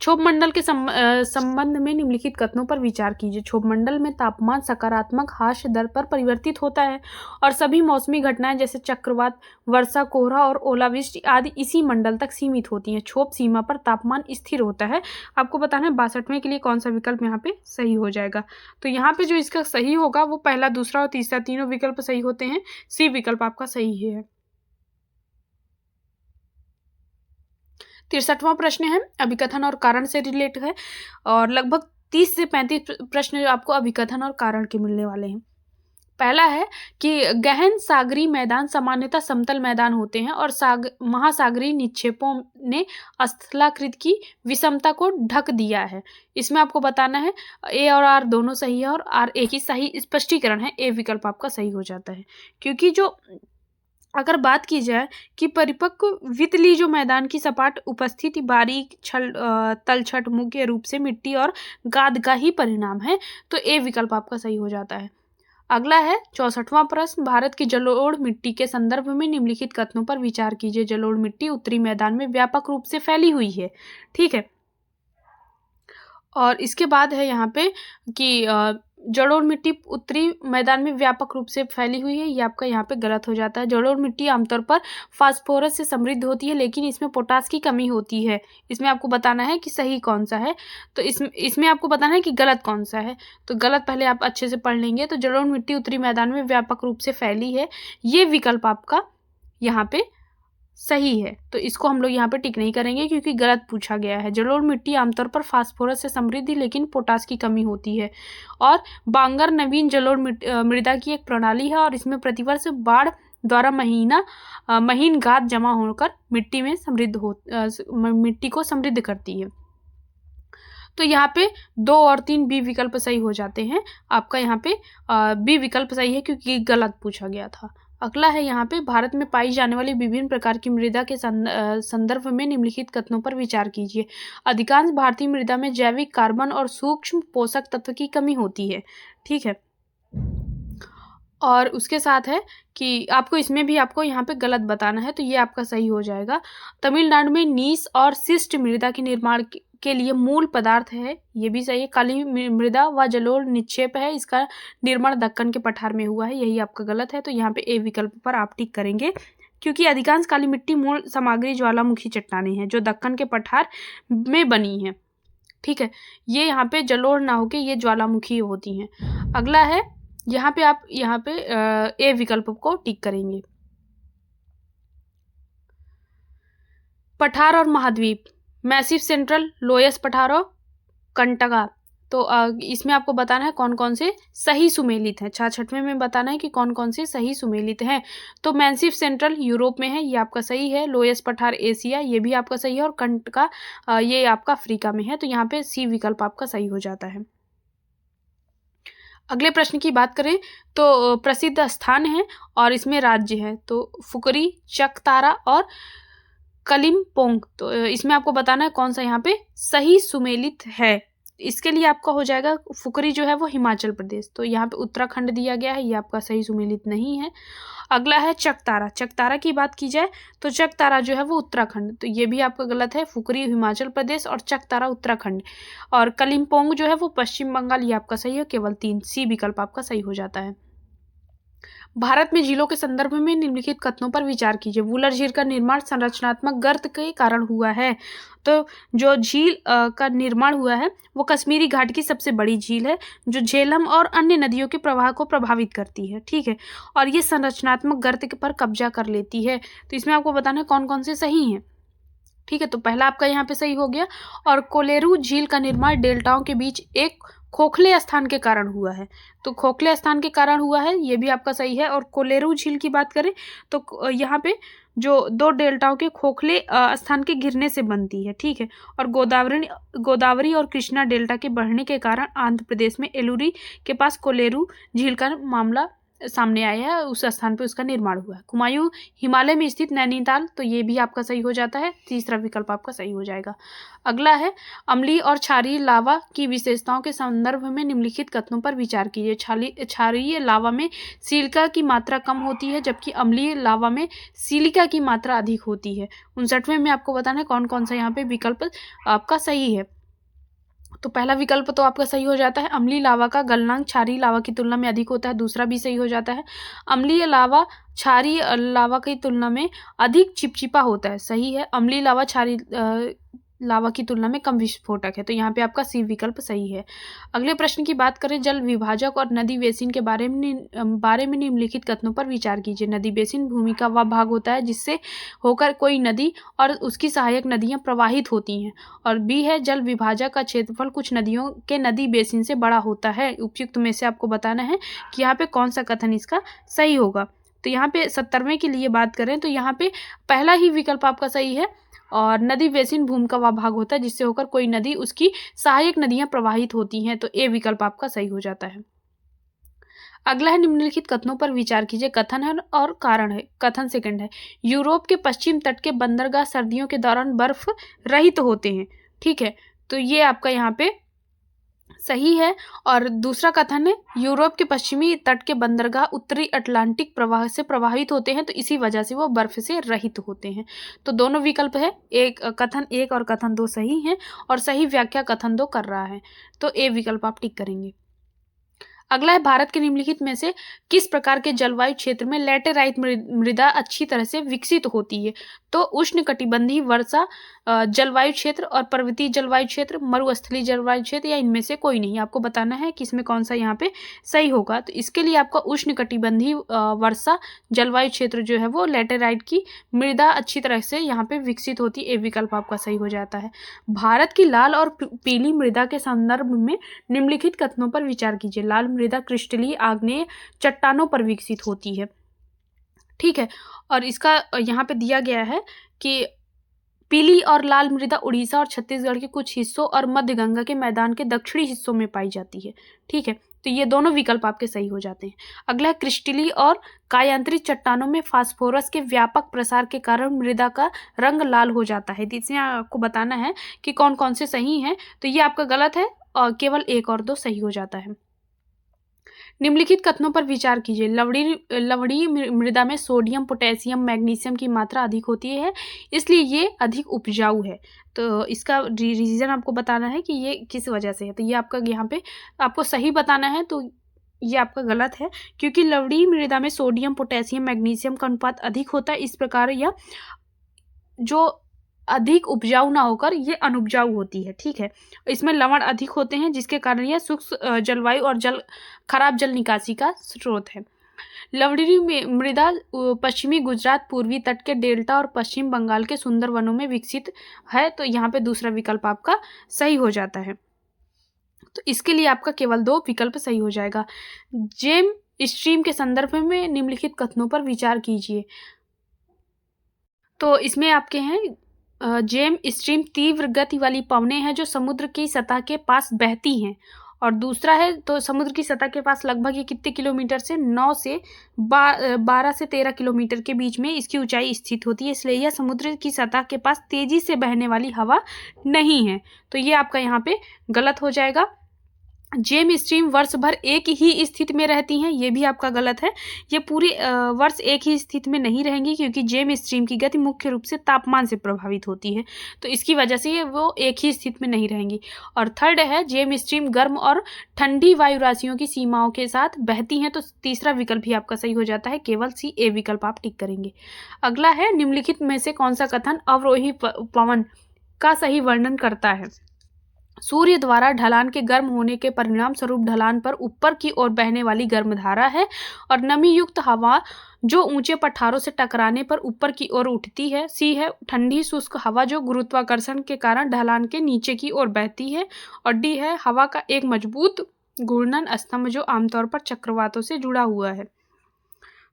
क्षोभमंडल के संबंध में निम्नलिखित कथनों पर विचार कीजिए। क्षोभमंडल में तापमान सकारात्मक ह्रास दर पर परिवर्तित होता है और सभी मौसमी घटनाएं जैसे चक्रवात, वर्षा, कोहरा और ओलावृष्टि आदि इसी मंडल तक सीमित होती हैं। क्षोभ सीमा पर तापमान स्थिर होता है। आपको बताना है 62वें के लिए कौन सा विकल्प यहाँ पे सही हो जाएगा। तो यहाँ पे जो इसका सही होगा वो पहला, दूसरा और तीसरा तीनों विकल्प सही होते हैं, सी विकल्प आपका सही है। 63वां प्रश्न है, अभिकथन और कारण से रिलेट है और लगभग 30 से 35 प्रश्न आपको अभिकथन और कारण के मिलने वाले हैं। पहला है कि गहन सागरीय मैदान सामान्यतः समतल मैदान होते हैं और महासागरीय निक्षेपों ने स्थलाकृति की विषमता को ढक दिया है। इसमें आपको बताना है ए और आर दोनों सही है और आर एक ही सही स्पष्टीकरण है, ए विकल्प आपका सही हो जाता है। क्योंकि जो अगर बात की जाए कि परिपक्व वितली जो मैदान की सपाट उपस्थिति बारीक तलछट मुख्य रूप से मिट्टी और गाद का ही परिणाम है, तो ए विकल्प आपका सही हो जाता है। अगला है 64वां प्रश्न, भारत की जलोढ़ मिट्टी के संदर्भ में निम्नलिखित कथनों पर विचार कीजिए। जलोढ़ मिट्टी उत्तरी मैदान में व्यापक रूप से फैली हुई है, ठीक है। और इसके बाद है यहाँ पे कि जलोढ़ मिट्टी उत्तरी मैदान में व्यापक रूप से फैली हुई है, ये आपका यहाँ पे गलत हो जाता है। जलोढ़ मिट्टी आमतौर पर फास्फोरस से समृद्ध होती है लेकिन इसमें पोटास की कमी होती है। इसमें आपको बताना है कि सही कौन सा है, तो इसमें आपको बताना है कि गलत कौन सा है। तो गलत पहले आप अच्छे से पढ़ लेंगे। तो जलोढ़ मिट्टी उत्तरी मैदान में व्यापक रूप से फैली है, ये विकल्प आपका यहाँ पे सही है, तो इसको हम लोग यहाँ पे टिक नहीं करेंगे क्योंकि गलत पूछा गया है। जलोढ़ मिट्टी आमतौर पर फास्फोरस से समृद्ध लेकिन पोटास की कमी होती है। और बांगर नवीन जलोढ़ मृदा की एक प्रणाली है और इसमें प्रतिवर्ष बाढ़ द्वारा महीन गाद जमा होकर मिट्टी को समृद्ध करती है। तो यहाँ पे 2 और 3 बी विकल्प सही हो जाते हैं। आपका यहाँ पे बी विकल्प सही है क्योंकि गलत पूछा गया था। अगला है यहाँ पे, भारत में पाई जाने वाली विभिन्न प्रकार की मृदा के संदर्भ में निम्नलिखित कथनों पर विचार कीजिए। अधिकांश भारतीय मृदा में जैविक कार्बन और सूक्ष्म पोषक तत्व की कमी होती है। ठीक है, और उसके साथ है कि आपको इसमें भी आपको यहाँ पे गलत बताना है, तो ये आपका सही हो जाएगा। तमिलनाडु में नीस और शिष्ट मृदा के निर्माण के लिए मूल पदार्थ है, ये भी सही है। काली मृदा व जलोढ़ निक्षेप है, इसका निर्माण दक्कन के पठार में हुआ है, यही आपका गलत है। तो यहाँ पे ए विकल्प पर आप टिक करेंगे क्योंकि अधिकांश काली मिट्टी मूल सामग्री ज्वालामुखी चट्टानें हैं जो दक्कन के पठार में बनी है। ठीक है, ये यहाँ पे जलोढ़ ना होके ये ज्वालामुखी होती हैं। अगला है यहाँ पे, आप यहाँ पे ए विकल्प को टिक करेंगे। पठार और महाद्वीप, मैसिव सेंट्रल, लोएस्ट पठारो, कंटका। तो इसमें आपको बताना है कौन कौन से सही सुमेलित हैं। 6वें में बताना है कि कौन कौन से सही सुमेलित हैं। तो मैसिव सेंट्रल यूरोप में है, ये आपका सही है। लोएस्ट पठार एशिया, ये भी आपका सही है। और कंटका ये आपका अफ्रीका में है। तो यहाँ पे सी विकल्प आपका सही हो जाता है। अगले प्रश्न की बात करें तो प्रसिद्ध स्थान है और इसमें राज्य है, तो फुकरी, चकतारा और कलिम्पोंग। तो इसमें आपको बताना है कौन सा यहाँ पे सही सुमेलित है। इसके लिए आपका हो जाएगा, फुकरी जो है वो हिमाचल प्रदेश, तो यहाँ पे उत्तराखंड दिया गया है, ये आपका सही सुमेलित नहीं है। अगला है चकतारा। चकतारा की बात की जाए तो चकतारा जो है वो उत्तराखंड, तो ये भी आपका गलत है। फुकरी हिमाचल प्रदेश और चकतारा उत्तराखंड। और कलिम्पोंग जो है वो पश्चिम बंगाल, ये आपका सही है। केवल 3, सी विकल्प आपका सही हो जाता है। भारत में झीलों के संदर्भ में निम्नलिखित कथनों पर विचार कीजिए। वुलर झील का निर्माण संरचनात्मक गर्त के कारण हुआ है। तो जो झील का निर्माण हुआ है वो कश्मीरी घाट की सबसे बड़ी झील है जो झेलम और अन्य नदियों के प्रवाह को प्रभावित करती है। ठीक है, और ये संरचनात्मक गर्त पर कब्जा कर लेती है। तो इसमें आपको बताना है कौन कौन से सही हैं। ठीक है, तो पहला आपका यहाँ पे सही हो गया। और कोलेरू झील का निर्माण डेल्टाओं के बीच एक खोखले स्थान के कारण हुआ है, तो खोखले स्थान के कारण हुआ है, ये भी आपका सही है। और कोलेरू झील की बात करें तो यहाँ पे जो 2 डेल्टाओं के खोखले स्थान के गिरने से बनती है। ठीक है, और गोदावरी और कृष्णा डेल्टा के बढ़ने के कारण आंध्र प्रदेश में एलूरी के पास कोलेरू झील का मामला सामने आया है, उस स्थान पे उसका निर्माण हुआ है। कुमायूं हिमालय में स्थित नैनीताल, तो ये भी आपका सही हो जाता है। तीसरा विकल्प आपका सही हो जाएगा। अगला है अम्लीय और क्षारीय लावा की विशेषताओं के संदर्भ में निम्नलिखित कथनों पर विचार कीजिए। क्षारीय लावा में सिलिका की मात्रा कम होती है जबकि अम्लीय लावा में सिलिका की मात्रा अधिक होती है। 59वें में आपको बताना है कौन कौन सा यहाँ पे विकल्प आपका सही है। तो पहला विकल्प तो आपका सही हो जाता है, अम्लीय लावा का गलनांक क्षारीय लावा की तुलना में अधिक होता है। दूसरा भी सही हो जाता है, अम्लीय लावा क्षारीय लावा की तुलना में अधिक चिपचिपा होता है। सही है, अम्लीय लावा क्षारीय लावा की तुलना में कम विस्फोटक है, तो यहाँ पे आपका सी विकल्प सही है। अगले प्रश्न की बात करें, जल विभाजक और नदी बेसिन के बारे में निम्नलिखित कथनों पर विचार कीजिए। नदी बेसिन भूमि का वह भाग होता है जिससे होकर कोई नदी और उसकी सहायक नदियां प्रवाहित होती हैं। और बी है, जल विभाजक का क्षेत्रफल कुछ नदियों के नदी बेसिन से बड़ा होता है। उपयुक्त में से आपको बताना है कि यहाँ पे कौन सा कथन इसका सही होगा। तो यहाँ पे 70वें के लिए बात करें तो यहाँ पे पहला ही विकल्प आपका सही है, और नदी बेसिन भूमि का वह भाग होता है जिससे होकर कोई नदी उसकी सहायक नदियां प्रवाहित होती हैं, तो ए विकल्प आपका सही हो जाता है। अगला है, निम्नलिखित कथनों पर विचार कीजिए। कथन है और कारण है। कथन सेकंड है, यूरोप के पश्चिम तट के बंदरगाह सर्दियों के दौरान बर्फ रहित होते हैं। ठीक है, तो ये आपका यहाँ पे सही है। और दूसरा कथन है, यूरोप के पश्चिमी तट के बंदरगाह उत्तरी अटलांटिक प्रवाह से प्रभावित होते हैं, तो इसी वजह से वो बर्फ से रहित होते हैं। तो दोनों विकल्प है, कथन 1 और कथन 2 सही हैं और सही व्याख्या कथन 2 कर रहा है, तो ए विकल्प आप टिक करेंगे। अगला है भारत के निम्नलिखित में से किस प्रकार के जलवायु क्षेत्र में लैटेराइट मृदा अच्छी तरह से विकसित होती है। तो उष्णकटिबंधीय वर्षा जलवायु क्षेत्र और पर्वतीय जलवायु क्षेत्र, मरुस्थलीय जलवायु क्षेत्र, या इनमें से कोई नहीं। आपको बताना है कि इसमें कौन सा यहाँ पे सही होगा। तो इसके लिए आपका उष्णकटिबंधीय वर्षा जलवायु क्षेत्र जो है वो लैटेराइट की मृदा अच्छी तरह से यहाँ पे विकसित होती है। ए विकल्प आपका सही हो जाता है। भारत की लाल और पीली मृदा के संदर्भ में निम्नलिखित कथनों पर विचार कीजिए। लाल मृदा क्रिस्टलीय आग्नेय चट्टानों पर विकसित होती है, ठीक है। और इसका यहाँ पे दिया गया है कि पीली और लाल मृदा उड़ीसा और छत्तीसगढ़ के कुछ हिस्सों और मध्य गंगा के मैदान के दक्षिणी हिस्सों में पाई जाती है, ठीक है। तो ये दोनों विकल्प आपके सही हो जाते हैं। अगला है क्रिस्टलीय और कायांतरित चट्टानों में फास्फोरस के व्यापक प्रसार के कारण मृदा का रंग लाल हो जाता है। इसमें आपको बताना है कि कौन कौन से सही हैं। तो ये आपका गलत है और केवल 1 और 2 सही हो जाता है। निम्नलिखित कथनों पर विचार कीजिए। लवणीय मृदा में सोडियम, पोटेशियम, मैग्नीशियम की मात्रा अधिक होती है, इसलिए ये अधिक उपजाऊ है। तो इसका रीजन आपको बताना है कि ये किस वजह से है। तो ये आपका यहाँ पे आपको सही बताना है। तो ये आपका गलत है, क्योंकि लवणीय मृदा में सोडियम, पोटेशियम, मैग्नीशियम का अनुपात अधिक होता है। इस प्रकार यह जो अधिक उपजाऊ ना होकर ये अनुपजाऊ होती है, ठीक है। इसमें लवण अधिक होते हैं, जिसके कारण यह शुष्क जलवायु और खराब जल निकासी का स्रोत है। लवणीय मृदा पश्चिमी गुजरात, पूर्वी तट के डेल्टा और पश्चिम बंगाल के सुंदर वनों में विकसित है। तो यहाँ पे दूसरा विकल्प आपका सही हो जाता है। तो इसके लिए आपका केवल 2 विकल्प सही हो जाएगा। जेम स्ट्रीम के संदर्भ में निम्नलिखित कथनों पर विचार कीजिए। तो इसमें आपके हैं जेम स्ट्रीम तीव्र गति वाली पवनें हैं जो समुद्र की सतह के पास बहती हैं। और दूसरा है तो समुद्र की सतह के पास लगभग ये कितने किलोमीटर से 9 से 12 से 13 किलोमीटर के बीच में इसकी ऊंचाई स्थित होती है, इसलिए यह समुद्र की सतह के पास तेजी से बहने वाली हवा नहीं है। तो ये आपका यहाँ पे गलत हो जाएगा। जेम स्ट्रीम वर्ष भर एक ही स्थिति में रहती हैं, ये भी आपका गलत है। ये पूरे वर्ष एक ही स्थिति में नहीं रहेंगी, क्योंकि जेम स्ट्रीम की गति मुख्य रूप से तापमान से प्रभावित होती है, तो इसकी वजह से वो एक ही स्थिति में नहीं रहेंगी। और थर्ड है जेम स्ट्रीम गर्म और ठंडी वायु राशियों की सीमाओं के साथ बहती हैं। तो तीसरा विकल्प भी आपका सही हो जाता है, केवल सी ए विकल्प आप टिक करेंगे। अगला है निम्नलिखित में से कौन सा कथन अवरोही पवन का सही वर्णन करता है। सूर्य द्वारा ढलान के गर्म होने के परिणाम स्वरूप ढलान पर ऊपर की ओर बहने वाली गर्म धारा है, और नमी युक्त हवा जो ऊंचे पठारों से टकराने पर ऊपर की ओर उठती है। सी है ठंडी शुष्क हवा जो गुरुत्वाकर्षण के कारण ढलान के नीचे की ओर बहती है। और डी है हवा का एक मजबूत घूर्णन स्तंभ जो आमतौर पर चक्रवातों से जुड़ा हुआ है।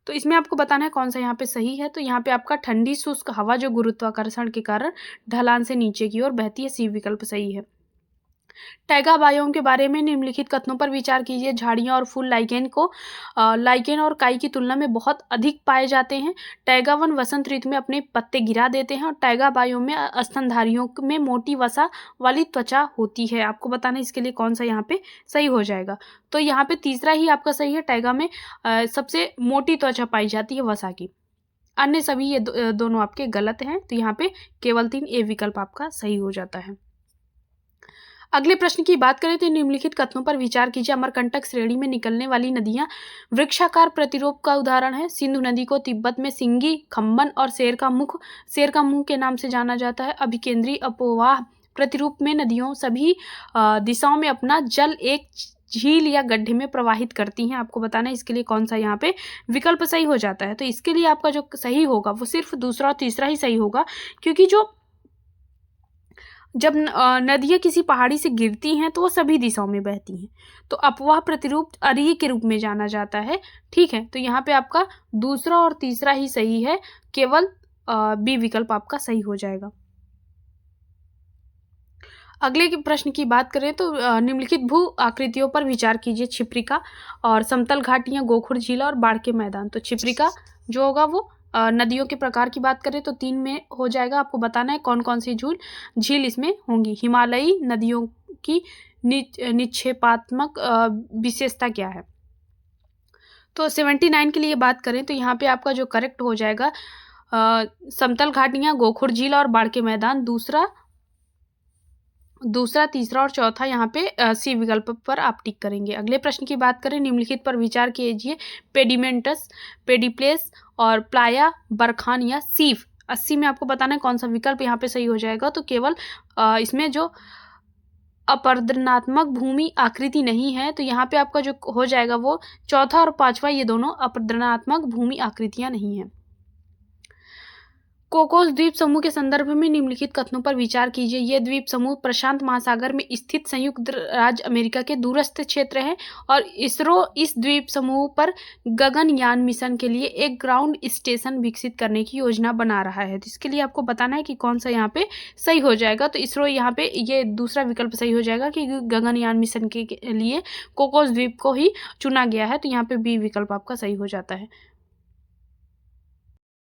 तो इसमें आपको बताना है कौन सा यहाँ पे सही है। तो यहाँ पे आपका ठंडी शुष्क हवा जो गुरुत्वाकर्षण के कारण ढलान से नीचे की ओर बहती है, सी विकल्प सही है। टैगा बायोम के बारे में निम्नलिखित कथनों पर विचार कीजिए। झाड़ियां और फूल लाइकेन और काई की तुलना में बहुत अधिक पाए जाते हैं। टैगा वन वसंत ऋतु में अपने पत्ते गिरा देते हैं, और टैगा बायोम में स्तनधारियों में मोटी वसा वाली त्वचा होती है। आपको बताना है इसके लिए कौन सा यहाँ पे सही हो जाएगा। तो यहाँ पे तीसरा ही आपका सही है। टैगा में सबसे मोटी त्वचा पाई जाती है वसा की, अन्य सभी ये दोनों आपके गलत हैं। तो यहाँ पे केवल 3 ए विकल्प आपका सही हो जाता है। अगले प्रश्न की बात करें तो निम्नलिखित कथनों पर विचार कीजिए। अमरकंटक श्रेणी में निकलने वाली नदियां वृक्षाकार प्रतिरूप का उदाहरण है। सिंधु नदी को तिब्बत में सिंगी, खम्बन और शेर का मुंह के नाम से जाना जाता है। अभिकेंद्री अपवाह प्रतिरूप में नदियों सभी दिशाओं में अपना जल एक झील या गड्ढे में प्रवाहित करती हैं। आपको बताना है इसके लिए कौन सा यहाँ पे विकल्प सही हो जाता है। तो इसके लिए आपका जो सही होगा वो सिर्फ दूसरा और तीसरा ही सही होगा, क्योंकि जब नदियां किसी पहाड़ी से गिरती हैं तो वो सभी दिशाओं में बहती हैं। तो अपवाह प्रतिरूप अरीय के रूप में जाना जाता है, ठीक है। तो यहाँ पे आपका दूसरा और तीसरा ही सही है, केवल बी विकल्प आपका सही हो जाएगा। अगले के प्रश्न की बात करें तो निम्नलिखित भू आकृतियों पर विचार कीजिए। छिप्रिका और समतल घाटियां, गोखुर झील और बाढ़ के मैदान। तो छिप्रिका जो होगा वो नदियों के प्रकार की बात करें तो 3 में हो जाएगा। आपको बताना है कौन कौन सी झील इसमें होंगी। हिमालयी नदियों की निक्षेपात्मक विशेषता क्या है। तो 79 के लिए बात करें तो यहाँ पे आपका जो करेक्ट हो जाएगा समतल घाटियां, गोखुर झील और बाढ़ के मैदान। दूसरा दूसरा, तीसरा और चौथा यहाँ पे सी विकल्प पर आप टिक करेंगे। अगले प्रश्न की बात करें, निम्नलिखित पर विचार कीजिए। पेडिमेंटस, पेडिप्लेस और प्लाया, बरखान या सीफ। 80 में आपको बताना है कौन सा विकल्प यहाँ पे सही हो जाएगा। तो केवल इसमें जो अपरदनात्मक भूमि आकृति नहीं है, तो यहाँ पे आपका जो हो जाएगा वो चौथा और पांचवा, ये दोनों अपरदनात्मक भूमि आकृतियां नहीं है। कोकोस द्वीप समूह के संदर्भ में निम्नलिखित कथनों पर विचार कीजिए। यह द्वीप समूह प्रशांत महासागर में स्थित संयुक्त राज्य अमेरिका के दूरस्थ क्षेत्र है और इसरो इस द्वीप समूह पर गगनयान मिशन के लिए एक ग्राउंड स्टेशन विकसित करने की योजना बना रहा है। तो इसके लिए आपको बताना है कि कौन सा यहाँ पे सही हो जाएगा। तो इसरो यहाँ पे ये दूसरा विकल्प सही हो जाएगा कि गगनयान मिशन के लिए कोकोस द्वीप को ही चुना गया है। तो यहाँ पे बी विकल्प आपका सही हो जाता है।